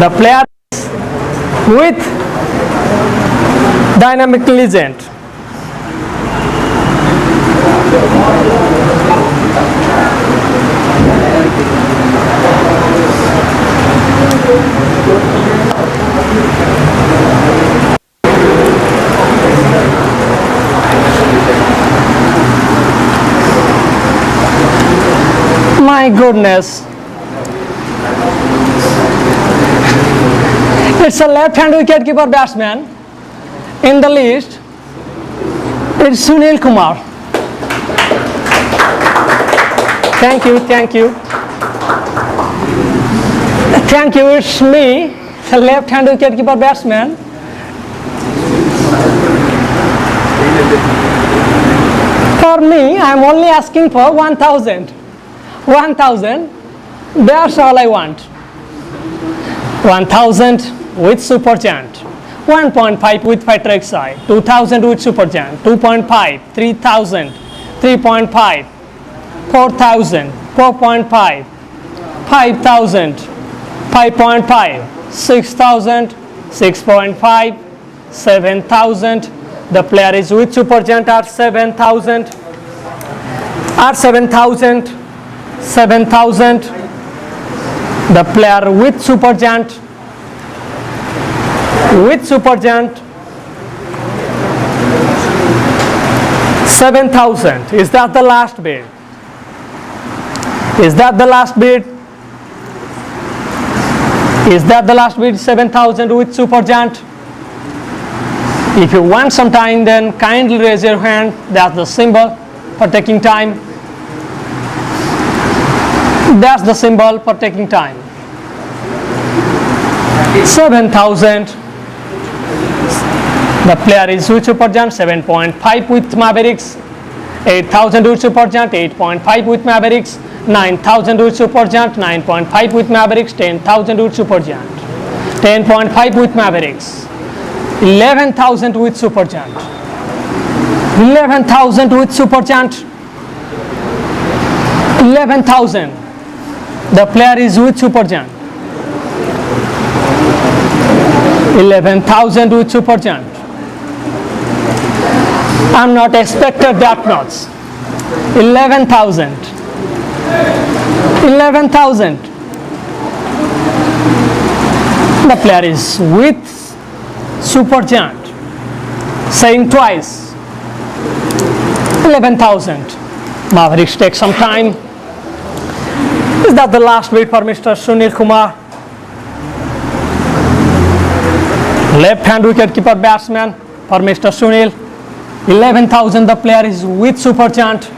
The player is with dynamic legend. My goodness. It's a left-hand wicket-keeper batsman in the list. It's Sunil Kumar. Thank you, thank you. Thank you, it's me, the left-hand wicket-keeper batsman. For me, I am only asking for 1,000. 1,000, that's all I want. 1,000 with super giant, 1.5 with fighter XI, 2,000 with super giant, 2.5, 3,000, 3.5, 4,000, 4.5, 5,000, 5.5, 6,000, 6.5, 7,000. The player is with super giant at 7,000, at 7,000. 7,000, the player with super giant, 7,000, is that the last bid? Is that the last bid? Is that the last bid? 7,000 with super giant. If you want some time, then kindly raise your hand. That's the symbol for taking time. That's the symbol for taking time. 7,000. The player is with super giant. 7.5 with Mavericks. 8,000 with super giant. 8.5 with Mavericks. 9,000 with super giant. 9.5 with Mavericks. 10,000 with super giant. 10.5 with Mavericks. 11,000 with super giant. 11,000 with super giant. 11,000. The player is with super giant. 11,000 with super giant. I'm not expected that much. 11,000. 11,000. The player is with super giant. Saying twice. 11,000. Mavericks take some time. Is that the last bid for Mr. Sunil Kumar? Left hand wicket keeper batsman for Mr. Sunil. 11,000. The player is with super giant.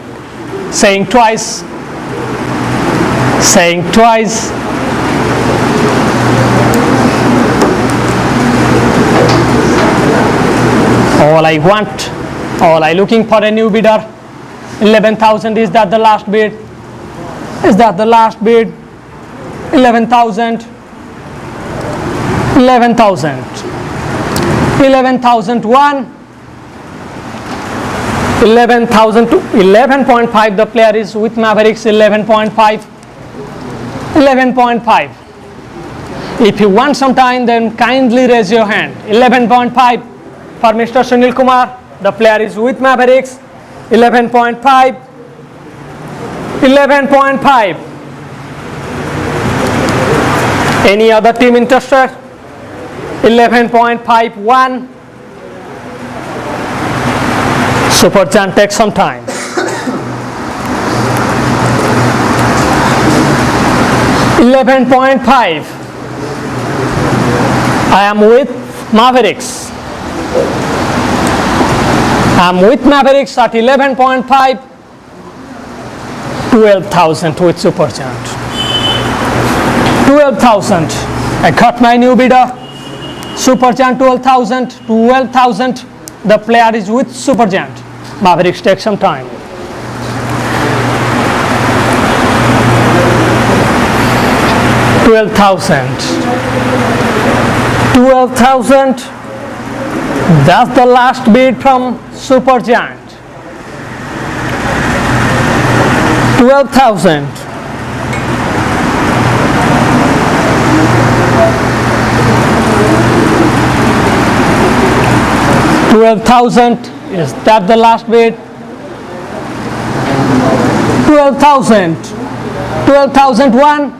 Saying twice. Saying twice. All I want, all I looking for a new bidder. 11,000. Is that the last bid? Is that the last bid? 11,000. 11,000. 11,001. 11,000 to 11.5. The player is with Mavericks. 11.5. 11.5. If you want some time, then kindly raise your hand. 11.5 for Mr. Sunil Kumar. The player is with Mavericks. 11.5. 11.5. Any other team interested? 11.51. Super giant takes some time. 11.5. I am with Mavericks. I am with Mavericks at 11.5. 12,000 with super giant. 12,000. I got my new bidder. Super giant 12,000. 12,000. The player is with super giant. Mavericks take some time. 12,000. 12,000. That's the last bid from super giant. 12,000. 12,000. Is that the last bid? 12,000. 12,001.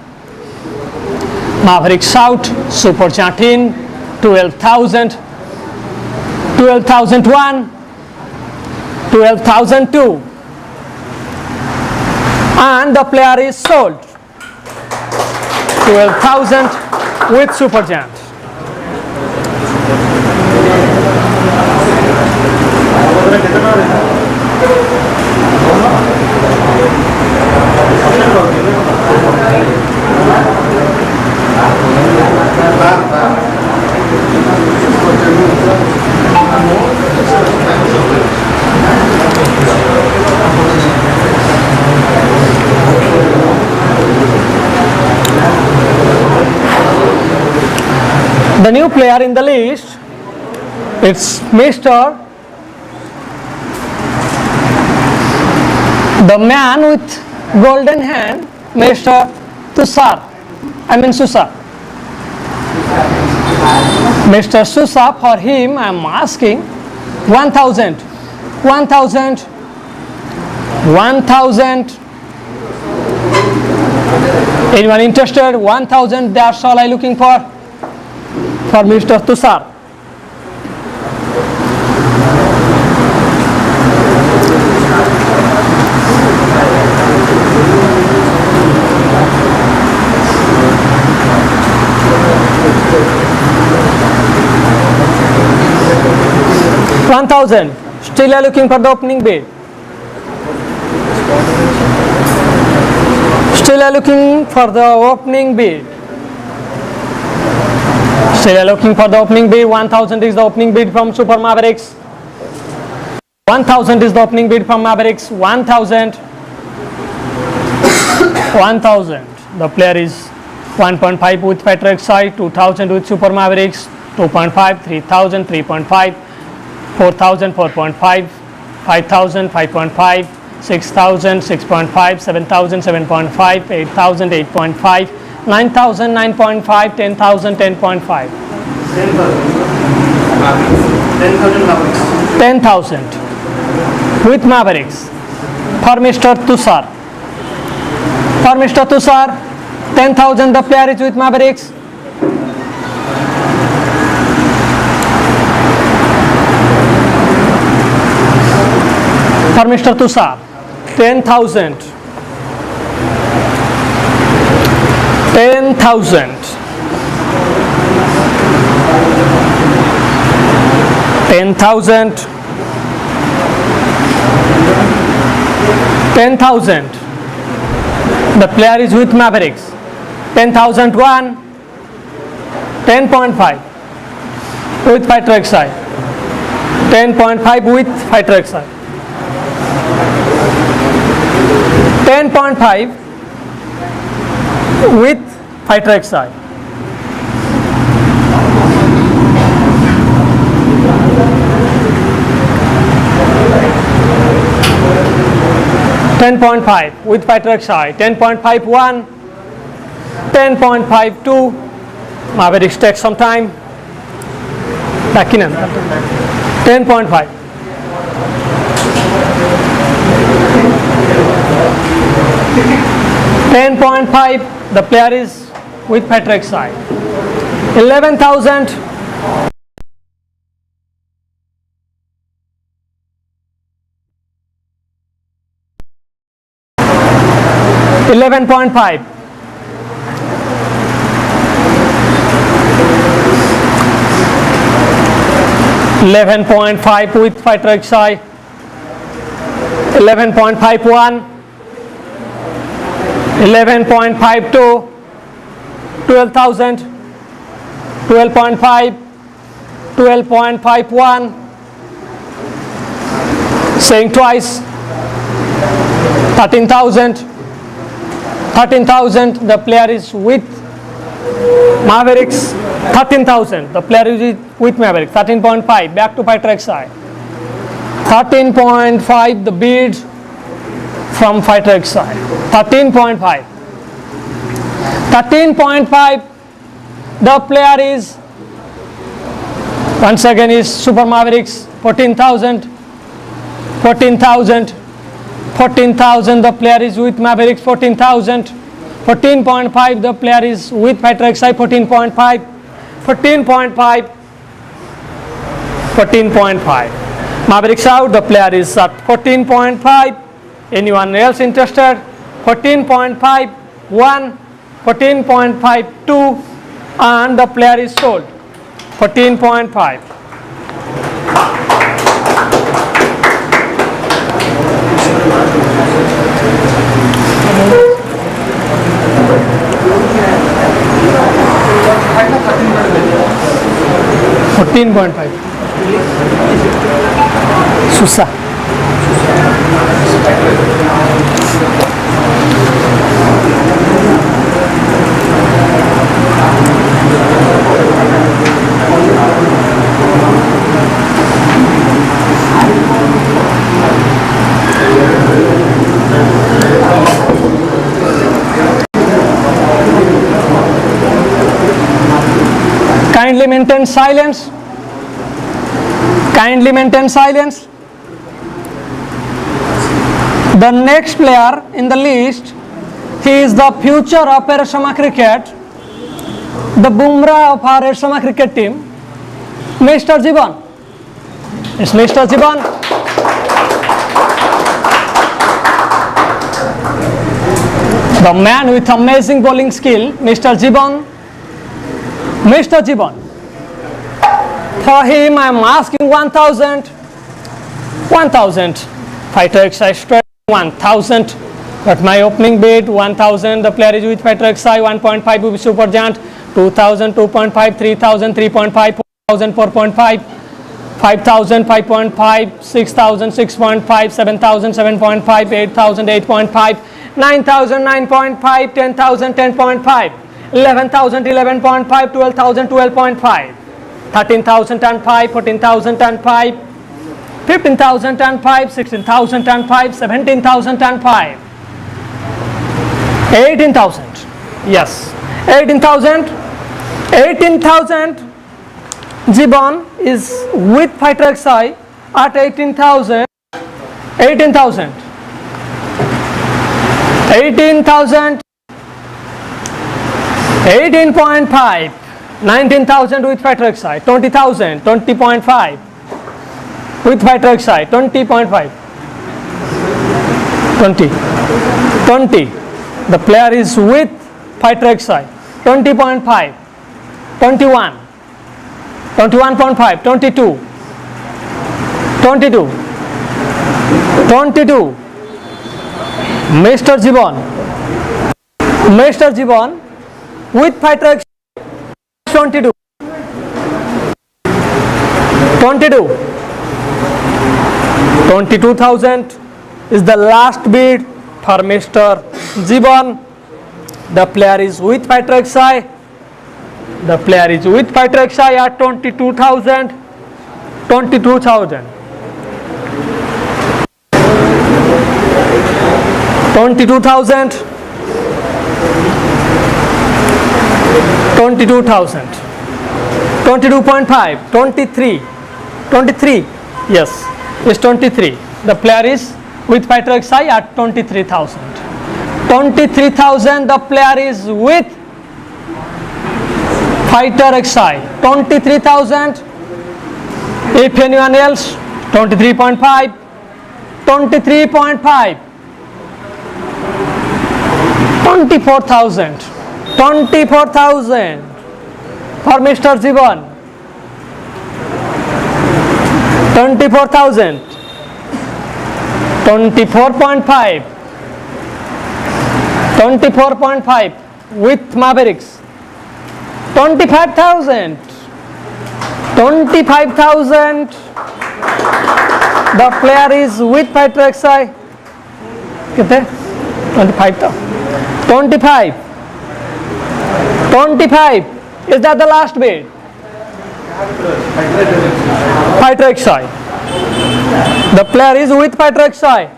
Mavericks out. Super giant in. 12,000. 12,001. 12,002. And the player is sold. 12,000 with super giant. The new player in the list, it's Mr. the man with golden hand, Mr. Tusar. Susar. Mr. Susar, for him I am asking 1,000. 1,000. 1,000. Anyone interested? 1,000. That's all I looking for Mr. Tusar. 1,000. Still are looking for the opening bid. Still are looking for the opening bid. Still are looking for the opening bid. 1,000 is the opening bid from Super Mavericks. 1,000 is the opening bid from Mavericks. 1,000. 1,000. The player is 1.5 with Patrick side. 2,000 with Super Mavericks. 2.5. 3,000. 3.5. 4,000. 4.5. 5,000. 5.5. 6,000. 6.5. 7,000. 7.5. 8,000. 8.5. 9,000. 9.5. 10,000. 10.5. 10,000 with Mavericks for Mr. Tusar. For Mr. Tusar, 10,000 the player is with Mavericks. For Mr. Tusar, 10,000. 10,000. 10,000. 10,000. The player is with Mavericks. 10,001. 10.5 with fighter XI. 10.5 with fighter XI. 10.5 with fighter XI. 10.5 with fighter XI. 10.51. 10.52. Mavericks take some time. Back in 10.5. 10.5. The player is with fighter XI. 11,000. 11.5. 11.5 with fighter XI. 11.51. 11.52. 12,000. 12.5. 12.51. Saying twice. 13,000. 13,000. The player is with Mavericks. 13,000. The player is with Mavericks. 13.5. Back to fighter XI. 13.5. The bid from fighter XI. 13.5. 13.5. The player is once again is Super Mavericks. 14,000. 14,000. 14,000. The player is with Mavericks. 14,000. 14.5. The player is with fighter XI. 14.5. 14.5. 14.5. Mavericks out. The player is at 14.5. Anyone else interested? 14.5. 1. 14.52. And the player is sold. 14.5. Susah. Kindly maintain silence. Kindly maintain silence. The next player in the list, he is the future of Erasama cricket, the Bumrah of our Erasama cricket team, Mr. Jibon. Yes, Mr. Jibon. The man with amazing bowling skill, Mr. Jibon. Mr. Jibon. For him, I am asking 1,000. 1000. Fighter XI straight 1000. Got my opening bid 1000. The player is with fighter XI 1.5 with super giant. 2000, 2.5, 3000, 3.5, 4000, 4.5, 5000, 5.5, 6000, 6.5, 7000, 7.5, 8000, 8.5, 9000, 9.5, 10,000, 10.5, 11,000, 11.5, 12,000, 12.5, 13,000, 10.5, 14,000, 10.5, 15,000, 10.5, 16,000, 10.5, 17,000, 10.5, 18,000. Yes, 18,000. 18,000. Jibon is with fighter XI at 18,000. 18,000. 18,000. 18.5. 19,000 with fighter XI. 20,000. 20.5 with fighter XI. 20.5. 20. 20. The player is with fighter XI. 20.5. 21. 21.5. 22. 22. 22. Mr. Jibon. Mr. Jibon with fighter XI. 22. 22. 22,000 is the last bid for Mr. Jibon. The player is with fighter XI. The player is with fighter XI at 22,000. 22,000. 22,000. 22,000. 22.5. 23. 23. Yes, it's 23. The player is with fighter XI at 23,000. 23,000. The player is with fighter XI. 23,000. If anyone else, 23.5. 23.5. 24,000. 24,000 for Mr. Jibon. 24,000. 24.5. 24.5 with Mavericks. 25,000. 25,000. The player is with fighter XI. कितने? 25,000. 25. 25. Is that the last bid? Fighter XI. The player is with fighter XI.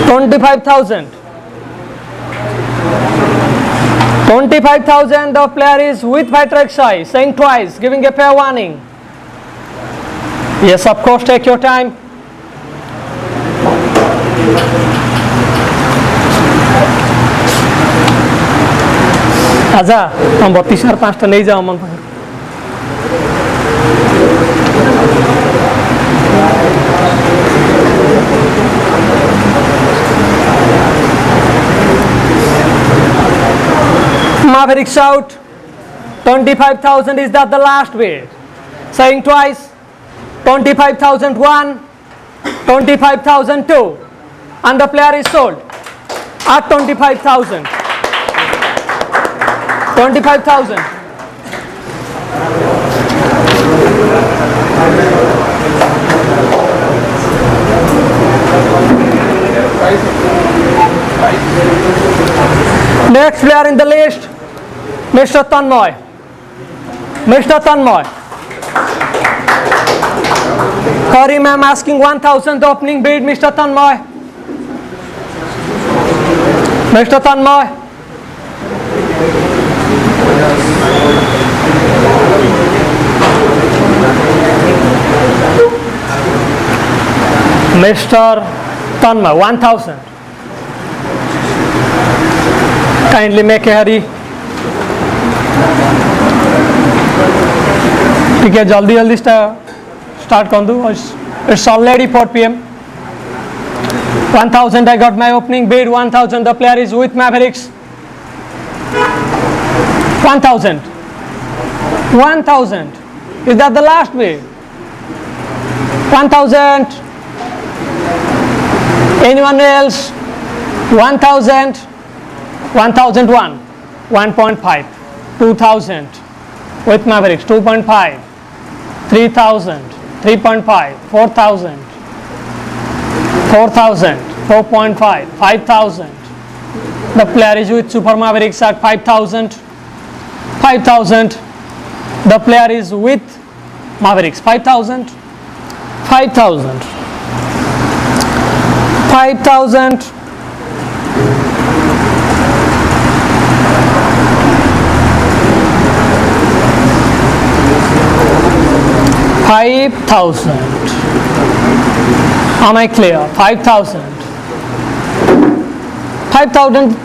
25,000. 25,000. The player is with fighter XI. Saying twice, giving a fair warning. Yes, of course, take your time. आजा हम 32,500 नहीं जाओ मन पर Mavericks out. 25,000 is that the last bid? Saying twice. 25,001, 25,002, and the player is sold at 25,000. 25,000. Next player in the list, Mr. Tano. Mr. Tano. Karim, I am asking 1,000 the opening bid, Mr. Tano. Mr. Tano. Mr. Tano, 1,000. Kindly make a hurry. ठीक है जल्दी जल्दी start कर दूँ. It's already 4 p.m. 1,000 I got my opening bid. 1,000 the player is with Mavericks. 1,000. 1,000. Is that the last bid? 1,000. Anyone else? 1,000. 1,001. 1.5. 2,000. With Mavericks. 2.5. 3,000. 3.5. 4,000. 4,000. 4.5. 5,000. The player is with Super Mavericks at 5,000. 5,000. The player is with Mavericks. 5,000. 5,000. 5,000. 5,000. Am I clear? 5,000. 5,000.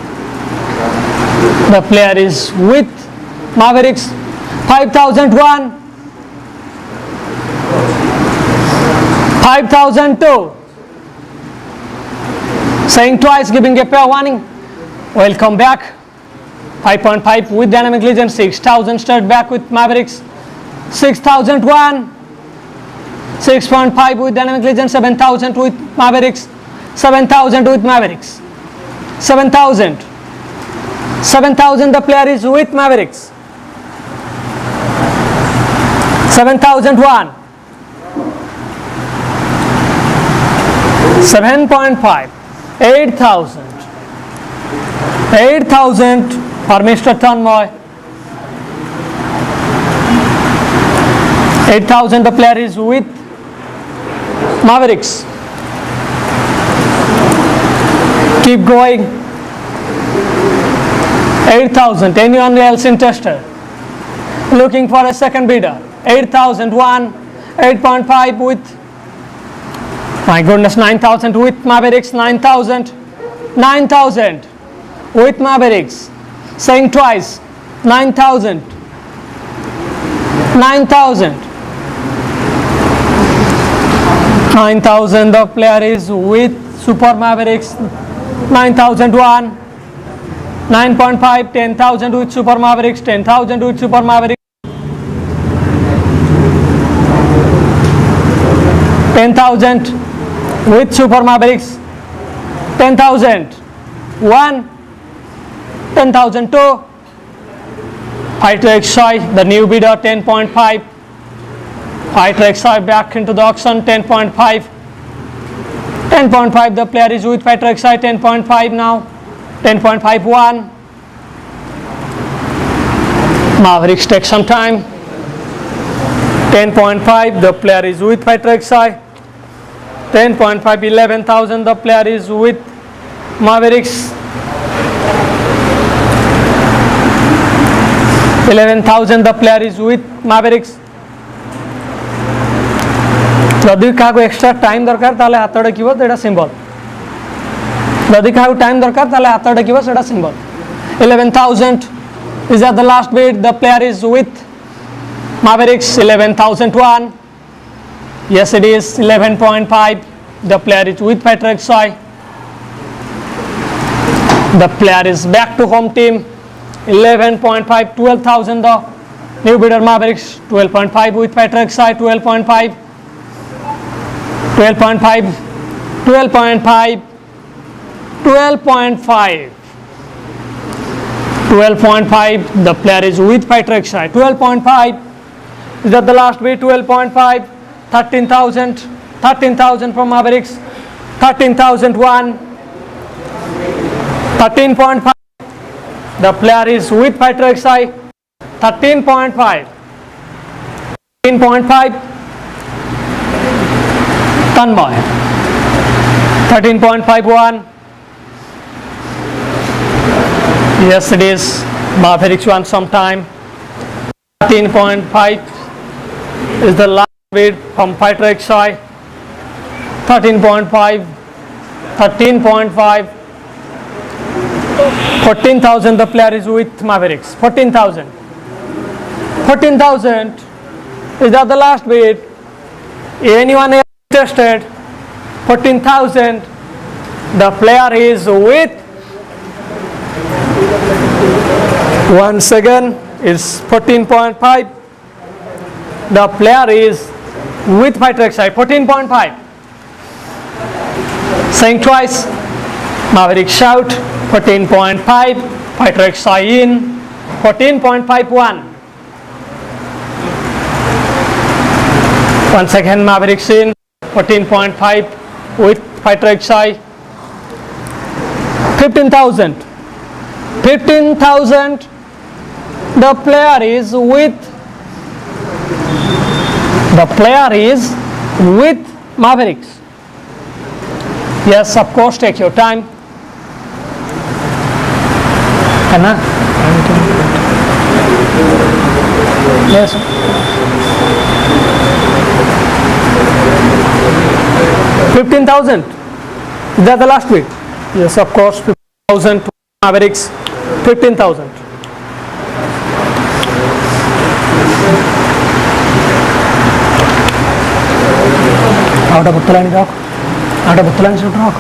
The player is with Mavericks. 5,001. 5,002. Saying twice, giving a pair warning. Welcome back. 5.5 with Dynamic Legend. 6,000 start back with Mavericks. 6,001. 6.5 with Dynamic Legend. 7,000 with Mavericks. 7,000 with Mavericks. 7,000. 7,000 the player is with Mavericks. 7,001. 7.5. 8,000. 8,000 for Mr. Tanmoy. 8,000 the player is with Mavericks. Keep going. 8,000. Anyone else interested? Looking for a second bidder. 8,001. 8.5 with, my goodness, 9,000 with Mavericks. 9,000. 9,000 with Mavericks. Saying twice. 9,000. 9,000. 9,000 the player is with Super Mavericks. 9,001. 9.5. 10,000 with Super Mavericks. 10,000 with Super Mavericks. 10,000 with Super Mavericks. 10,000. 1. 10,002. 5 to XI, the new bidder. 10.5. 5 to XI back into the auction. 10.5. 10.5 the player is with 5 to XI. 10.5 now. 10.51. Mavericks take some time. 10.5 the player is with 5 to XI. 10.5. 11,000 the player is with Mavericks. 11,000 the player is with Mavericks. যদি কাহাকে extra time দরকার তাহলে হাত ডাকিব, এটা symbol. যদি কাহাকে time দরকার তাহলে হাত ডাকিব, সেটা symbol. 11,000 is at the last bid. The player is with Mavericks. 11,001. Yes, it is 11.5. The player is with Patrick-Sai. The player is back to home team. 11.5. 12,000 the new bidder Mavericks. 12.5 with Patrick-Sai. 12.5. 12.5. 12.5. 12.5. 12.5. The player is with Patrick-Sai. 12.5. Is that the last bid? 12.5. 13,000. 13,000 from Mavericks. 13,001. 13.5. The player is with Patrick-Sai. 13.5. 13.5. Tanmoy. 13.51. Yes, it is. Mavericks won some time. 13.5 is the last bid from Patrick-Sai. 13.5. 13.5. 14,000 the player is with Mavericks. 14,000. 14,000 is that the last bid. Anyone interested? 14,000. The player is with, once again, is 14.5. The player is with fighter XI 14.5. Saying twice. Maverick shout 14.5. Fighter XI in 14.51. Once again Mavericks in 14.5 with fighter XI 15,000. 15,000. The player is with Mavericks. Yes, of course, take your time. Anna? Yes. 15,000. Is that the last bid? Yes, of course, 15,000 Mavericks. 15,000. Out of Buttalani rock. Out of Buttalani should rock.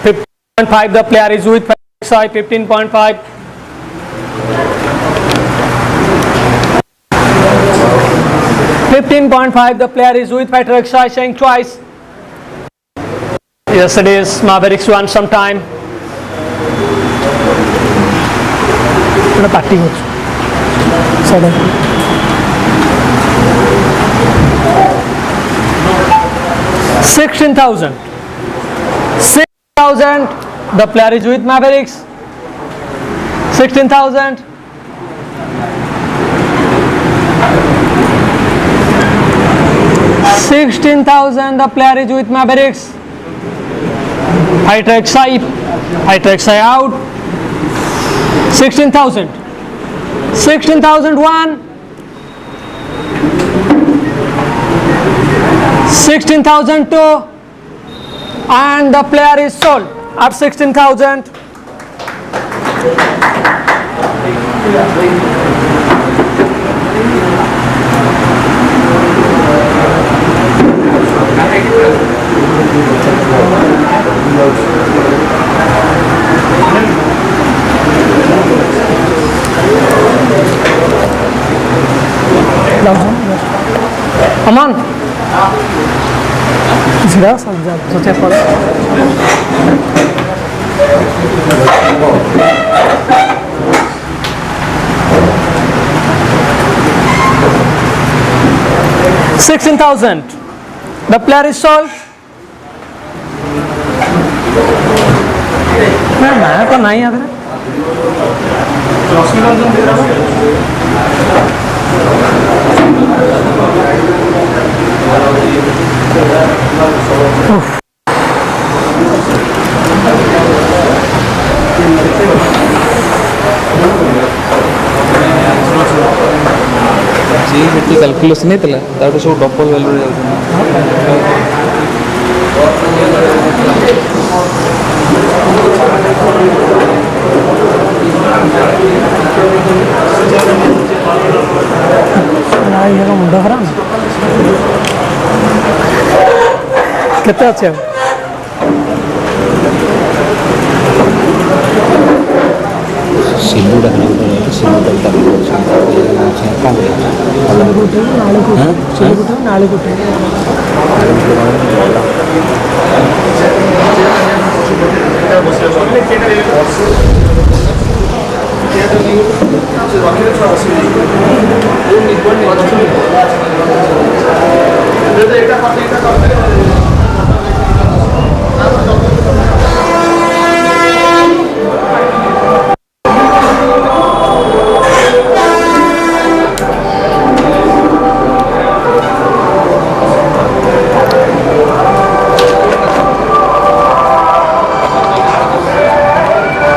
15.5. The player is with XI 15.5. 15.5. The player is with fighter XI, saying twice. Yes, it is. Mavericks won some time. Party 16,000. 6,000. The player is with Mavericks. 16,000. 16,000. The player is with Mavericks. Fighter XI out. 16,000. 16,001. 16,002. And the player is sold at 16,000. Aman. Sudah selesai pula. $16,000. The player is sold. मैं तो नहीं आता जी calculation नहीं थिला तार सब double value रे ये का मुंडा खराब कितना अच्छा है सिल्लूडा सिल्लूडा नाले कुटे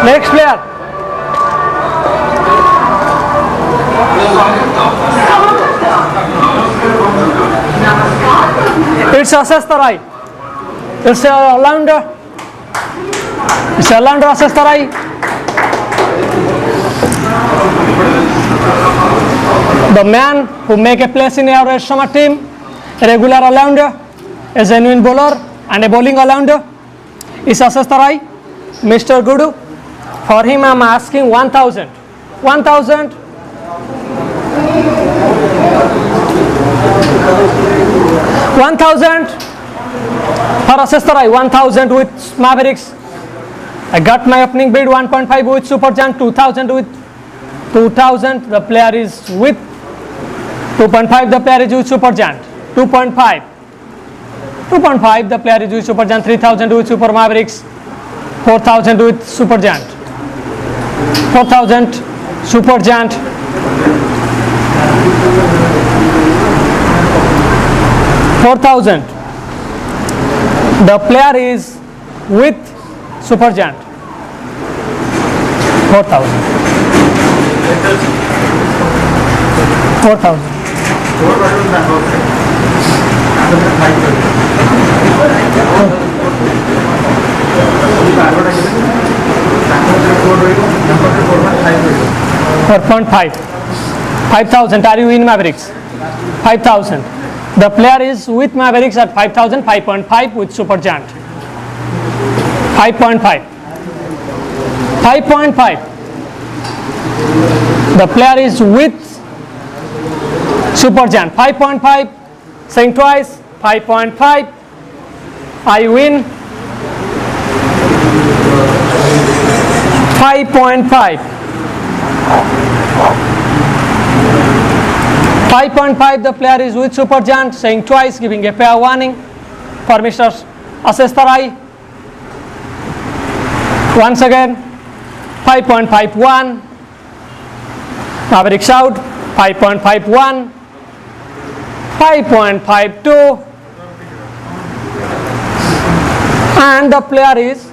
Next player. It's S-3. It's a all-rounder. It's a all-rounder S-3. The man who make a place in our Erasama team, a regular all-rounder, a genuine bowler, and a bowling all-rounder is Asastarai, Mr. Gudu. For him I am asking 1000. 1000. 1000 for Asastarai, 1000 with Mavericks. I got my opening bid 1.5 with Super Giant, 2000 with 2000. The player is with 2.5. The player is with Super Giant, 2.5. 2.5. The player is with Super Giant, 3000 with Super Mavericks, 4000 with Super Giant, 4000 Super Giant. 4000. The player is with Super Giant, 4000. 4000. 4.5. 5000. Are you in Mavericks? 5000. The player is with Mavericks at 5000. 5.5 with Super Giant. 5.5. 5.5. The player is with Super Giant. 5.5. Saying twice. 5.5. I win. 5.5. 5.5. The player is with Super Giant. Saying twice, giving a fair warning for Mr. Asastarai. Once again, 5.51. Mavericks out. 5.51. 5.52. And the player is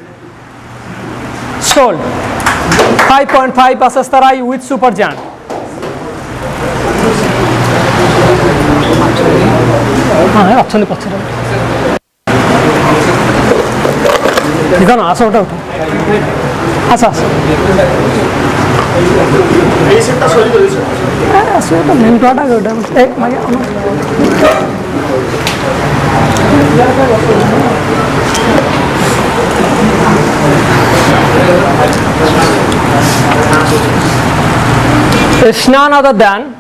sold. 5.5 Asastarai with Super Giant. ଅଛନ୍ତି ପଛରେ ଦେଖ ନା ଆସ ଗୋଟେ ଉଠ ଆସ ଆସ ଆସିବ ତ ମେନ୍ ଟୁଆଟା ଗୋଟେ It's none other than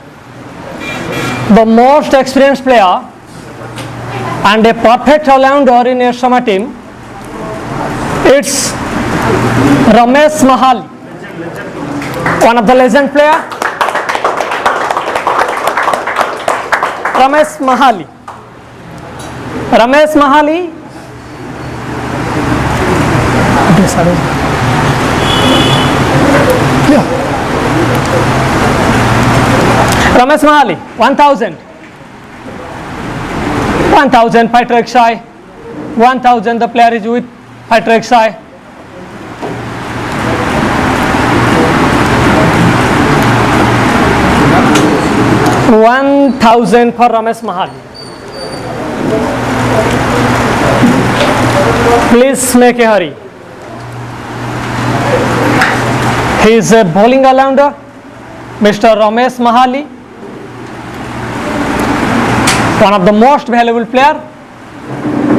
the most experienced player and a perfect all-rounder in Erasama team. It's Ramesh Mahal, one of the legend player. Ramesh Mahali. Ramesh Mahali. Ramesh Mahali, 1000. 1000 fighter XI. 1000 the player is with fighter XI. 1000 for Ramesh Mahali. Please make a hurry. He is a bowling all-rounder, Mr. Ramesh Mahali, one of the most valuable player.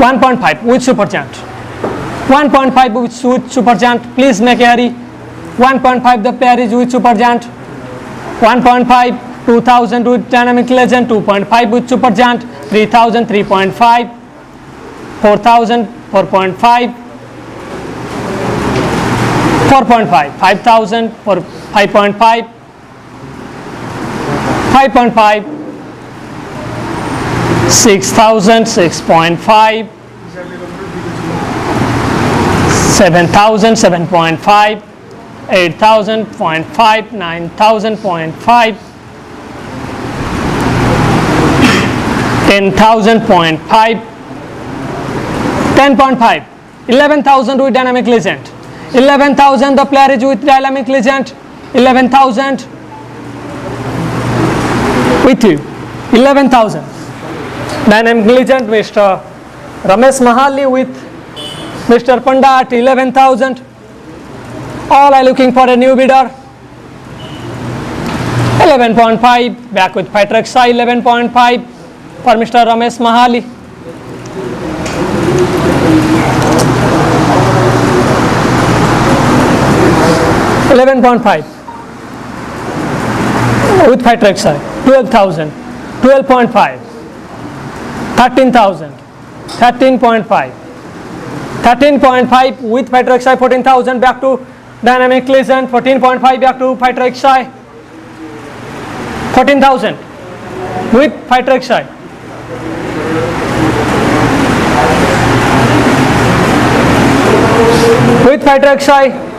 1.5 with Super Giant. 1.5 with Super Giant. Please make a hurry. 1.5 the player is with Super Giant. 1.5 2000 with Dynamic Legend. 2.5 with Super Giant. 3000 3.5. 4000 4.5. 4.5 5000 for 5.5. 5.5 6000 6.5. 7000 7.5. 8000 0.5. 9000 0.5. 10,000 0.5. 10.5. 11,000 with Dynamic Legend. 11,000 the player is with Dynamic Legend. 11,000 with you. 11,000 Dynamic Legend, Mr. Ramesh Mahali with Mr. Panda at 11,000. All are looking for a new bidder. 11.5 back with Fighter XI. 11.5 for Mr. Ramesh Mahali. 11.5 with hydroxide, 12,000, 12.5, 13,000, 13.5, 13.5 with hydroxide, 14,000 back to dynamic collision, 14.5 back to hydroxide, 14,000 with hydroxide, with hydroxide,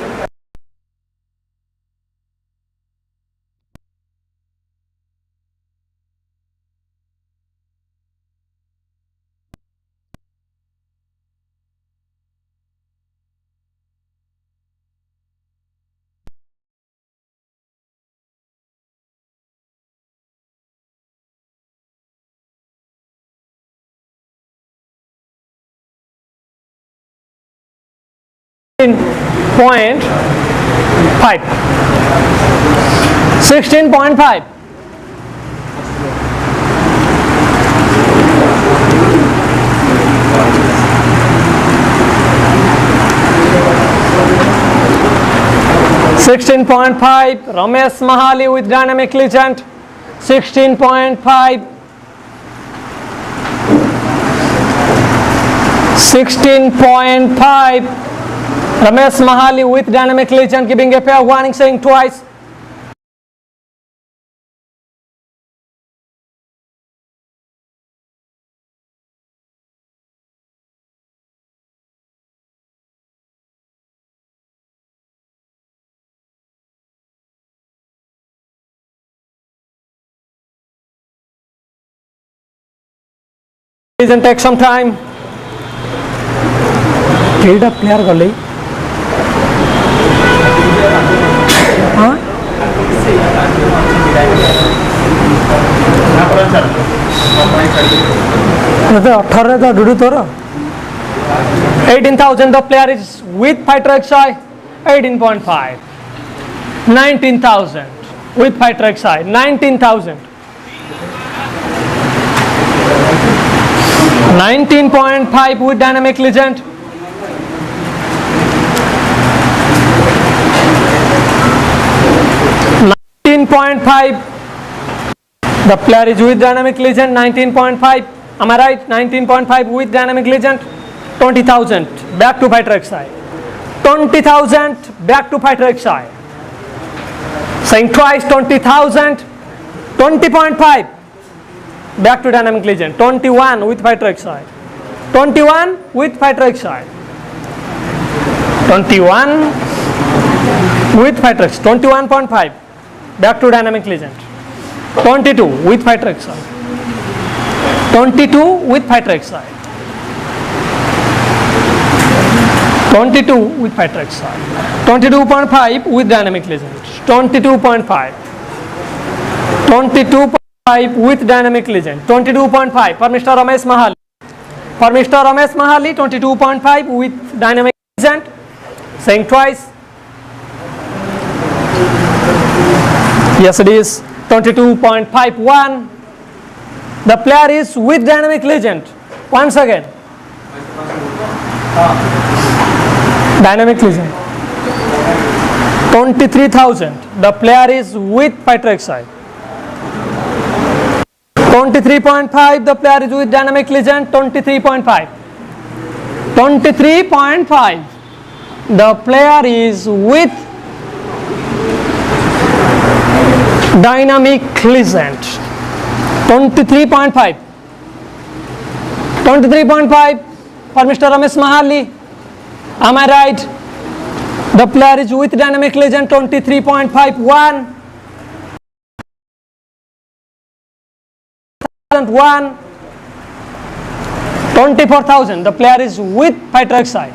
16.5, 16.5, 16.5, Ramesh Mahali with dynamic legend, 16.5, 16.5, Ramesh Mahali with dynamic legend giving a fair warning saying twice. Please take some time. Build up player gale. हाँ? 18,000 the player is with hydroxide, 18.5, 19,000 with hydroxide, 19,000, 19.5 with dynamic legend, 19.5, the player is with dynamic legend, 19.5, am I right? 19.5 with dynamic legend, 20,000 back to hydroxide, 20,000 back to hydroxide, saying twice 20,000, 20.5 back to dynamic legend, 21 with hydroxide, 21 with hydroxide, 21 with hydroxide, 21.5 back to dynamic legend, 22 with hydroxide, 22 with hydroxide, 22 with hydroxide, 22.5 with dynamic legend, 22.5, 22.5 with dynamic legend, 22.5 for Mr. Ramesh Mahal, for Mr. Ramesh Mahali, 22.5 with dynamic legend, saying twice. Yes, it is 22.51. The player is with dynamic legend. Once again, dynamic legend. 23,000. The player is with hydroxide. 23.5. The player is with dynamic legend. 23.5. 23.5. The player is with dynamic legend. 23.5. 23.5 for Mr. Ramesh Mahali. Am I right? The player is with dynamic legend. 23.51. 24,000. The player is with hydroxide.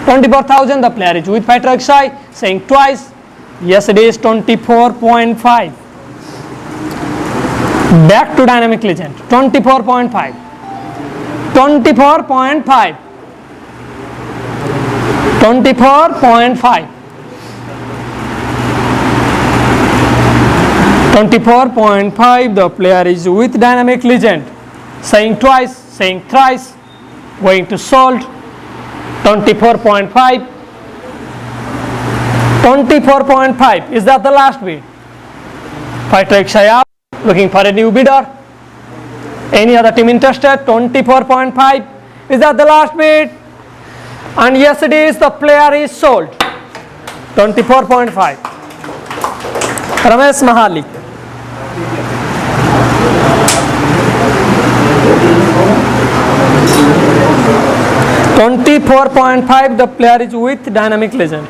24,000. The player is with hydroxide. Saying twice. Yes, it is 24.5. Back to dynamic legend. 24.5. 24.5. 24.5. 24.5. The player is with dynamic legend. Saying twice, saying thrice. Going to solve. 24.5. 24.5. Is that the last bid? Fighter XI up, looking for a new bidder. Any other team interested? 24.5. Is that the last bid? And yes, it is. The player is sold. 24.5. Ramesh Mahali. $24.5. The player is with Dynamic Legend.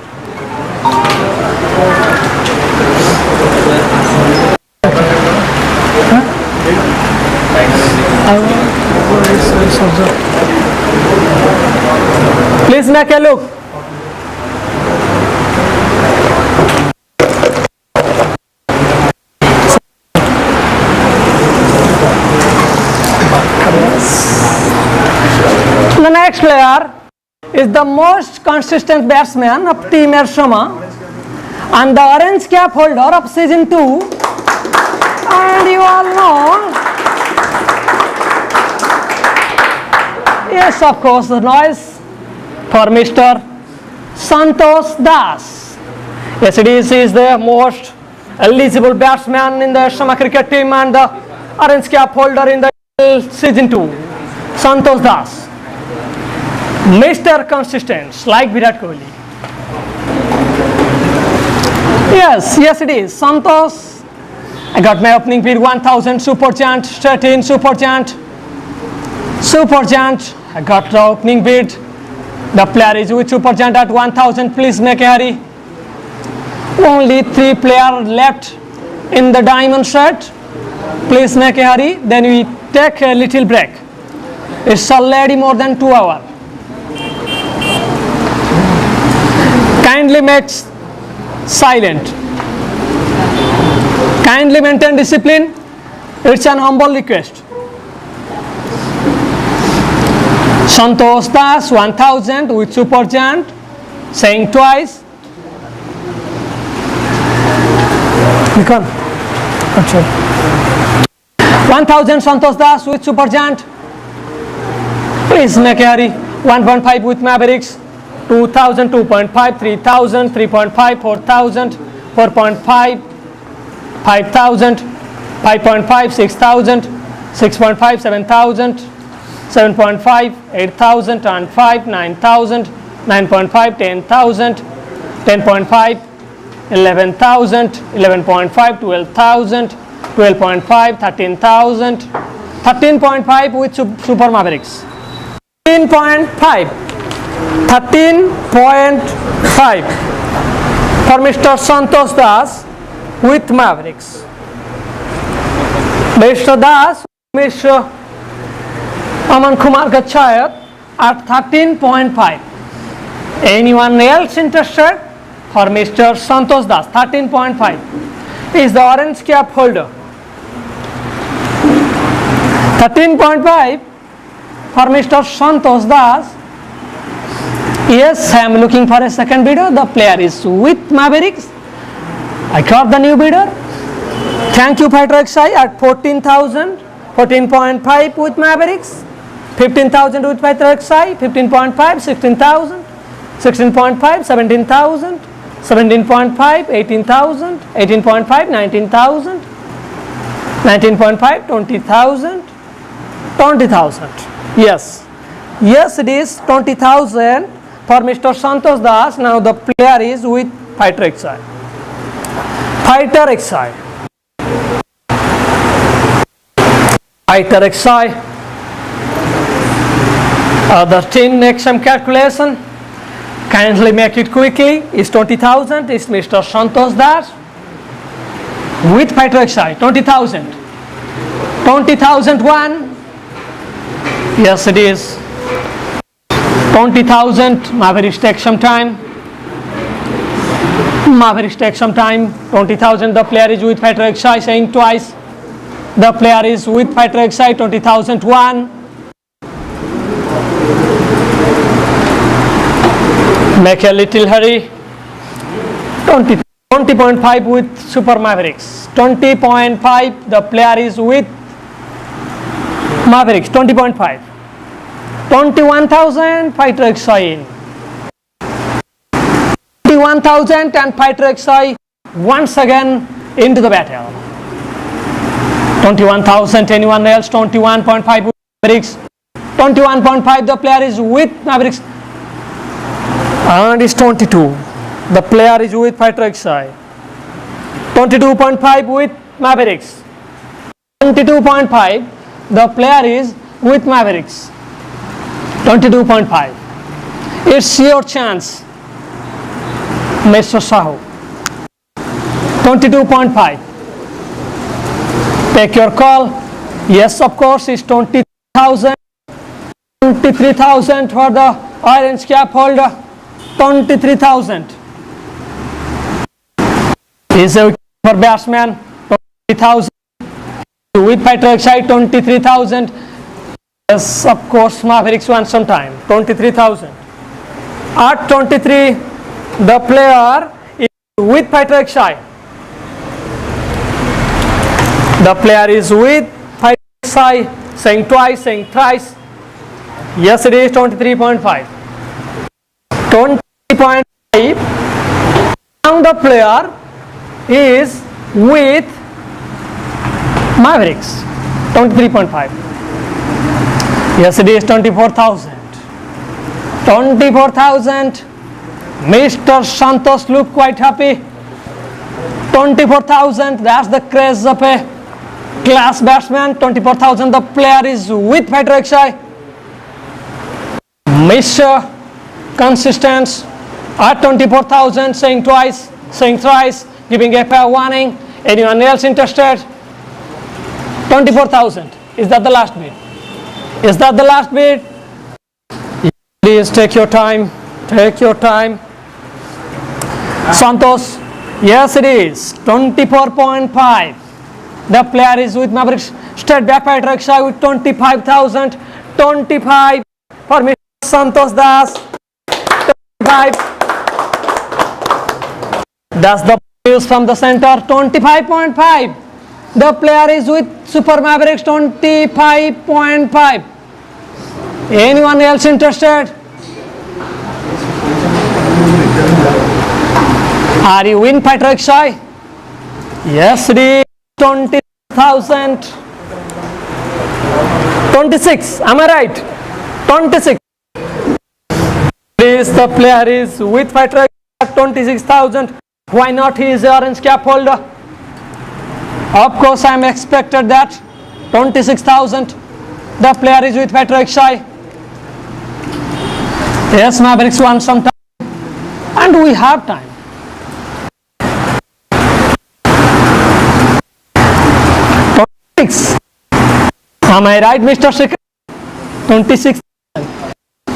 Please make a look. The next player is the most consistent batsman of Team Erasama and the orange cap holder of season 2, and you all know, yes, of course, the noise for Mr. Santos Das. Yes, it is. He is the most eligible batsman in the Erasama cricket team and the orange cap holder in the season 2. Santos Das, Mr. Consistent, like Virat Kohli. Yes, it is. Santos, I got my opening bid 1000 super chant, straight in super chant. I got the opening bid. The player is with super chant at 1000. Please make a hurry. Only 3 players left in the diamond set. Please make a hurry. Then we take a little break. It's already more than 2 hours. Kindly make silent. Kindly maintain discipline. It's an humble request. Santos Das 1000 with super chant, saying twice. Become. 1000 Santos Das with super chant. Please make a hurry. 1.5 with Mavericks. 2000, 2.5, 3000, 3.5, 4000, 4.5, 5000, 5.5, 6000, 6.5, 7000, 7.5, 8000, and 5, 9000, 9.5, 10,000, 10.5, 11,000, 11.5, 12,000, 12.5, 13,000, 13.5 with Super Mavericks. 13.5 for Mr. Santos Das with Mavericks. Mr. Das, Mr. Aman Kumar Gachayat at 13.5. Anyone else interested? For Mr. Santos Das, 13.5 is the orange cap holder. 13.5 for Mr. Santos Das. Yes, I am looking for a second bidder. The player is with Mavericks. I got the new bidder. Thank you, Fighter XI at 14,000, 14.5 with Mavericks, 15,000 with Fighter XI, 15.5, 16,000, 16.5, 17,000, 17.5, 18,000, 18.5, 19,000, 19.5, 20,000, 20,000. Yes, it is 20,000 for Mr. Santos Das. Now the player is with Fighter XI. Fighter XI. Fighter XI. The team makes some calculation. Kindly make it quickly. Is 20,000 is Mr. Santos Das with Fighter XI. 20,000. 20,001. Yes, it is. 20,000. Mavericks take some time. Mavericks take some time. 20,000. The player is with Fighter XI, saying twice. The player is with Fighter XI. 20,001. Make a little hurry. 20.5 with Super Mavericks. 20.5. The player is with Mavericks. 20.5. 21,000 Fighter XI in. 21,000 and Fighter XI once again into the battle. 21,000, anyone else? 21.5 with Mavericks. 21.5, the player is with Mavericks. And it's 22. The player is with Fighter XI. 22.5 with Mavericks. 22.5, the player is with Mavericks. 22.5. It's your chance, Mr. Sahu. 22.5. Take your call. Yes, of course, it's 20,000. 23,000 for the orange cap holder. 23,000. Is a for batsman. 20,000. With Fighter XI, 23,000. Yes, of course, Mavericks won some time. 23,000. At 23, the player is with Fighter XI. The player is with Fighter XI, saying twice, saying thrice. Yes, it is 23.5. 20.5. Now the player is with Mavericks. 23.5. Yes, it is 24,000. 24,000. Mr. Santos look quite happy. 24,000. That's the craze of a class batsman. 24,000. The player is with Fighter XI. Mr. Consistent at 24,000, saying twice, saying thrice, giving a fair warning. Anyone else interested? 24,000. Is that the last bid? Is that the last bid? Please take your time. Take your time. Santos. Yes, it is. 24.5. The player is with Mavericks. Straight back Fighter XI with 25,000. 25 for Mr. Santos Das. 25. That's the news from the center. 25.5. The player is with Super Mavericks. 25.5. Anyone else interested? Are you in Fighter XI? Yes, it is 20,000. 26. Am I right? 26. This the player is with Fighter XI. 26,000. Why not? He is the orange cap holder. Of course, I am expected that. 26,000. The player is with Fighter XI. Yes, Mavericks won some time. And we have time. 26. Am I right, Mr. Shikhar? 26.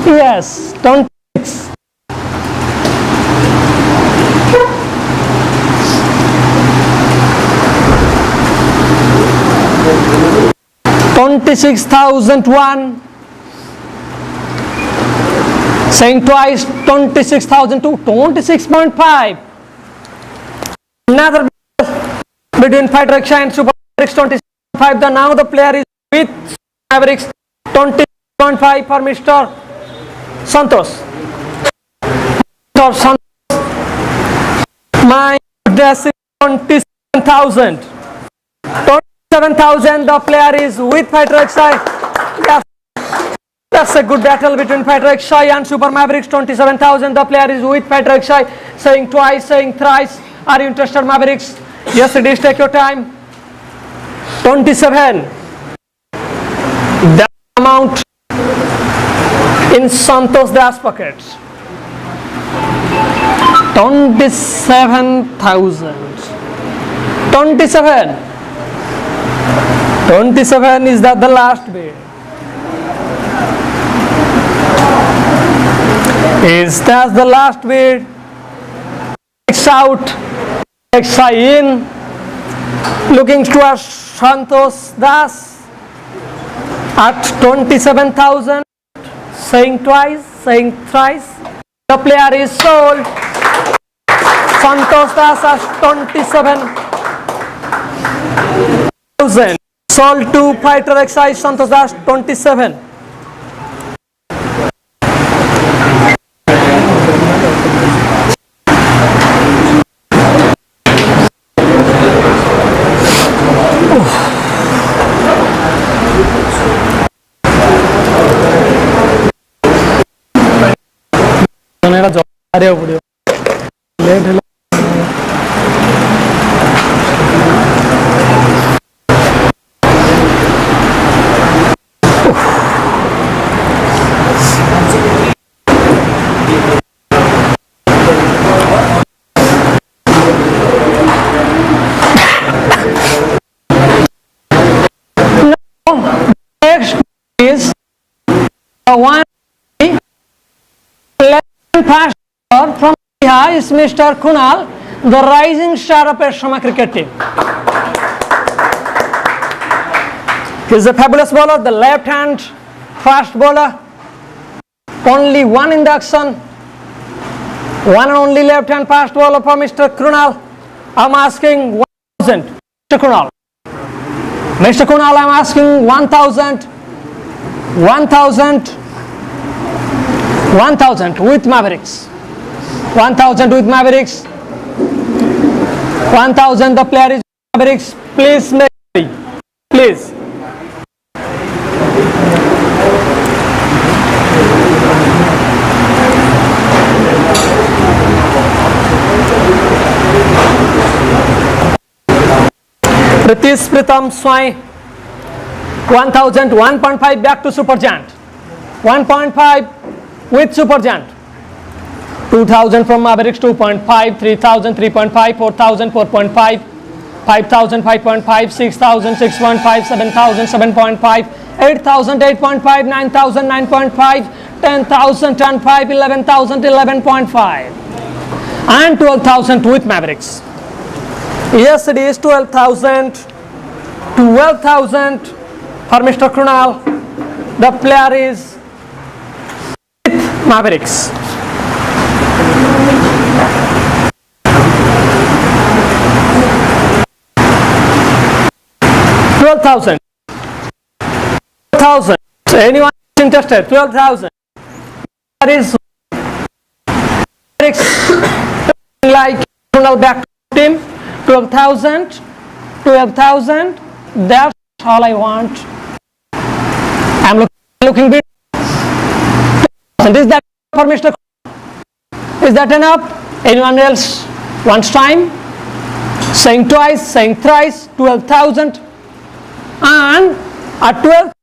Yes, 26. 26,001. Saying twice, 26,002. 26.5. Another between Fighter XI and Super Mavericks. 26.5. Now the player is with Mavericks. 20.5 for Mr. Santos. Mr. Santos. My goodness, 27,000. 27,000. The player is with Fighter XI. Yes. That's a good battle between Fighter XI and Super Mavericks. 27,000. The player is with Fighter XI. Saying twice, saying thrice. Are you interested, Mavericks? Yes, it is. Take your time. 27. The amount in Santos Das pockets. 27,000. 27. 27. Is that the last bid? Is that the last bid? X out, XI in. Looking towards Santos Das at 27,000. Saying twice, saying thrice. The player is sold. Santos Das at 27,000. Sold to Fighter XI. Santos Das 27. Next is one fast bowler from Odisha is Mr. Kunal, the rising star of Erasama cricket team. He is a fabulous bowler, the left-hand fast bowler. Only one induction, one and only left-hand fast bowler for Mr. Kunal. I'm asking 1,000, Mr. Kunal. Mr. Kunal, I'm asking 1,000, 1,000, 1,000 with Mavericks. 1,000 with Mavericks. 1,000, the player is Mavericks. Please make it, please. Pritish Pritam Swai, 1,000, 1.5 back to Super Giant. 1.5 with Super Giant. 2,000 from Mavericks, 2.5, 3,000, 3.5, 4,000, 4.5, 5,000, 5.5, 6,000, 6.5, 7,000, 7.5, 8,000, 8.5, 9,000, 9.5, 10,000, 10.5, 11,000, 11.5, and 12,000 with Mavericks. Yes, it is 12,000, 12,000 for Mr. Kunal. The player is with Mavericks. $12,000. 12,000. Anyone interested? 12,000. That is like Kunal back to team. 12,000. 12,000. That's all I want. I'm looking bit. Is that for Mr. Kunal? Is that enough? Anyone else wants time? Saying twice, saying thrice. 12,000. And at 12%,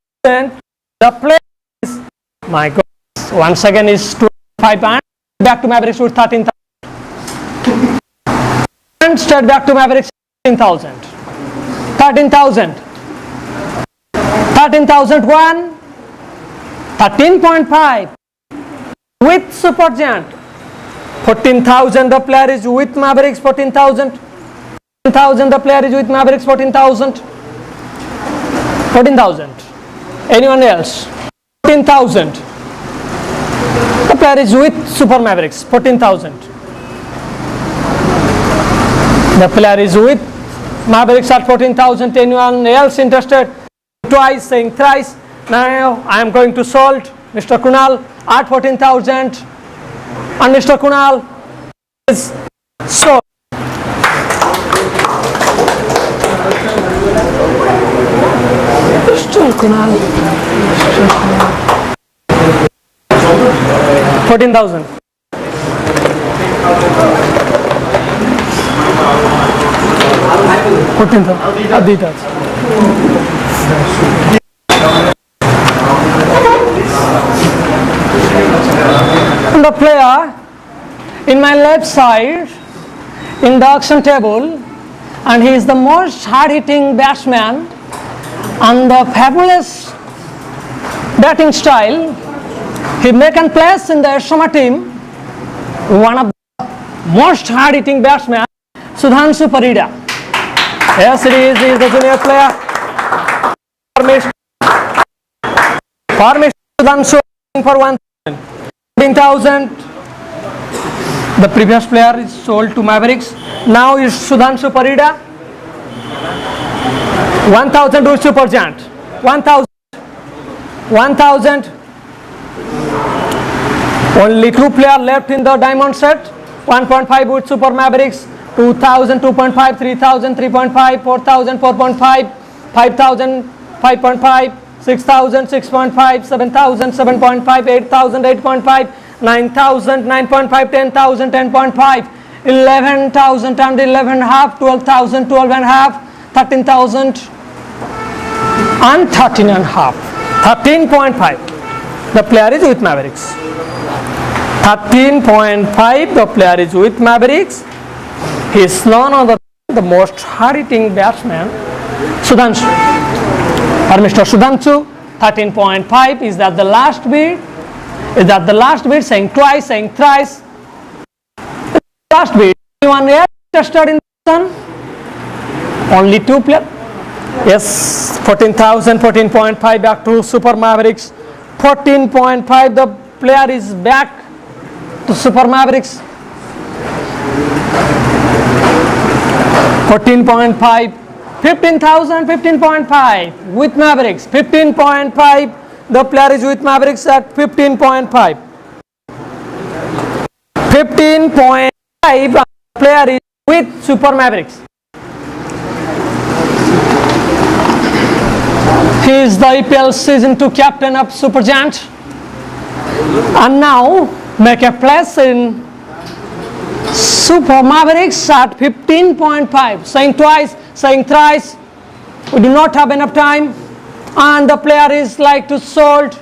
the player is, my God, once again is 25 and back to Mavericks with 13,000. And straight back to Mavericks 13,000. 13,000. 13,001. 13.5 with Supergiant. 14,000 the player is with Mavericks. 14,000. 14,000 the player is with Mavericks. 14,000. 14,000. Anyone else? 14,000. The player is with Super Mavericks. 14,000. The player is with Mavericks at 14,000. Anyone else interested? Twice, saying thrice. Now I am going to solve Mr. Kunal at 14,000. And Mr. Kunal is sold. Mr. Kunal. 14,000. 14,000. Adidas. The player in my left side in the auction table, and he is the most hard-hitting batsman and the fabulous batting style. He make and place in the Erasama team, one of the most hard-hitting batsmen, Sudhansu Parida. Yes, it is. He is the junior player. For Mr. Sudhansu for 1,000. The previous player is sold to Mavericks. Now is Sudhansu Parida. 1,000 with Supergiant. 1,000. 1,000. Only two players left in the diamond set. 1.5 with Super Mavericks. 2,000, 2.5, 3,000, 3.5, 4,000, 4.5, 5,000, 5.5, 6,000, 6.5, 7,000, 7.5, 8,000, 8.5, 9,000, 9.5, 10,000, 10.5, 11,000 and 11 half, 12,000, 12 and half, 13,000 and 13 and half, 13.5. The player is with Mavericks. 13.5. The player is with Mavericks. He is none other than the most hard-hitting batsman, Sudhansu. For Mr. Sudhansu, 13.5. Is that the last bid? Is that the last bid? Saying twice, saying thrice. Last bid. Anyone else interested in this one? Only two players. Yes, 14,000, 14.5 back to Super Mavericks. 14.5. The player is back to Super Mavericks. 14.5. 15,000, 15.5 with Mavericks. 15.5. The player is with Mavericks at 15.5. 15.5. The player is with Super Mavericks. He is the IPL Season 2 captain of Super Giant. And now make a place in Super Mavericks at 15.5. Saying twice, saying thrice. We do not have enough time. And the player is like to sold.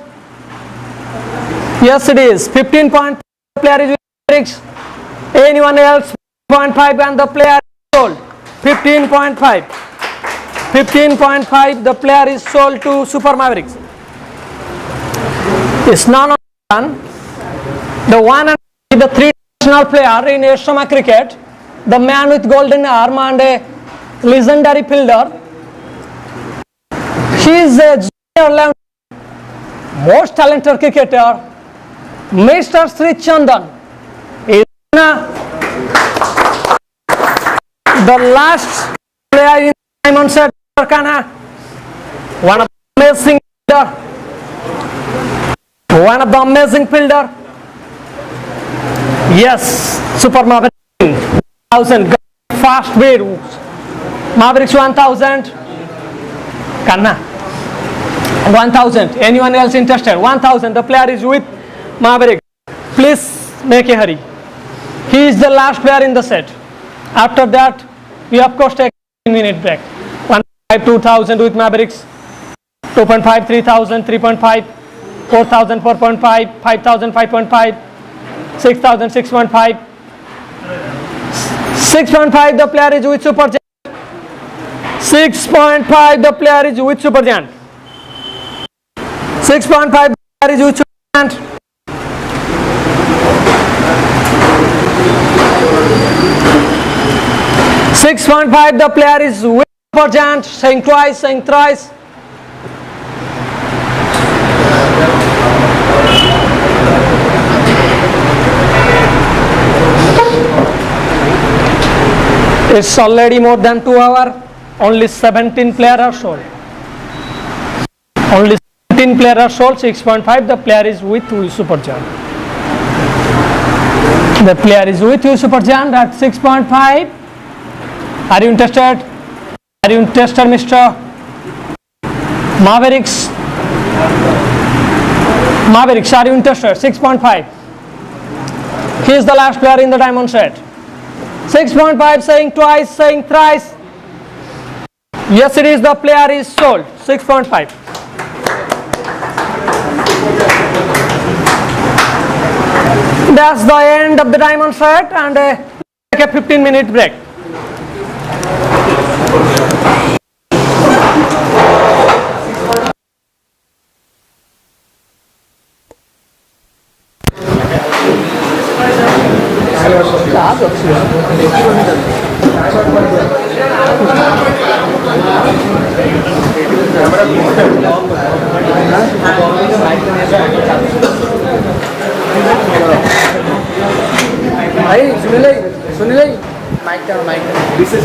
Yes, it is. 15.5. The player is with Mavericks. Anyone else? 0.5 and the player is sold. 15.5. 15.5. The player is sold to Super Mavericks. It's none other than the one and the three national player in Erasama cricket, the man with golden arm and a legendary fielder. He is a junior level most talented cricketer, Mr. Sri Chandan. Is the last player in Simant set. One of the amazing fielder. One of the amazing fielder. Yes, Super Mavericks 1,000 fast bid. Mavericks 1,000. Kanna 1,000. Anyone else interested? 1,000. The player is with Mavericks. Please make a hurry. He is the last player in the set. After that, we of course take a minute break. 1,500, 2,000 with Mavericks. 2.5, 3,000, 3.5, 4,000, 4.5, 5,000, 5.5, 6,000, 6.5. 6.5. The player is with Super Giant. 6.5. The player is with Super Giant. 6.5. The player is with Super Giant. 6.5. The player is with Super Giant. Saying twice, saying thrice. It's already more than 2 hours. Only 17 players are sold. Only 17 players are sold. 6.5. The player is with Super Giant. The player is with Super Giant at 6.5. Are you interested? Are you interested, Mr. Mavericks? Mavericks, are you interested? 6.5. He is the last player in the diamond set. 6.5. Saying twice, saying thrice. Yes, it is. The player is sold. 6.5. That's the end of the diamond set, and take a 15-minute break. Sunil, mic down. This is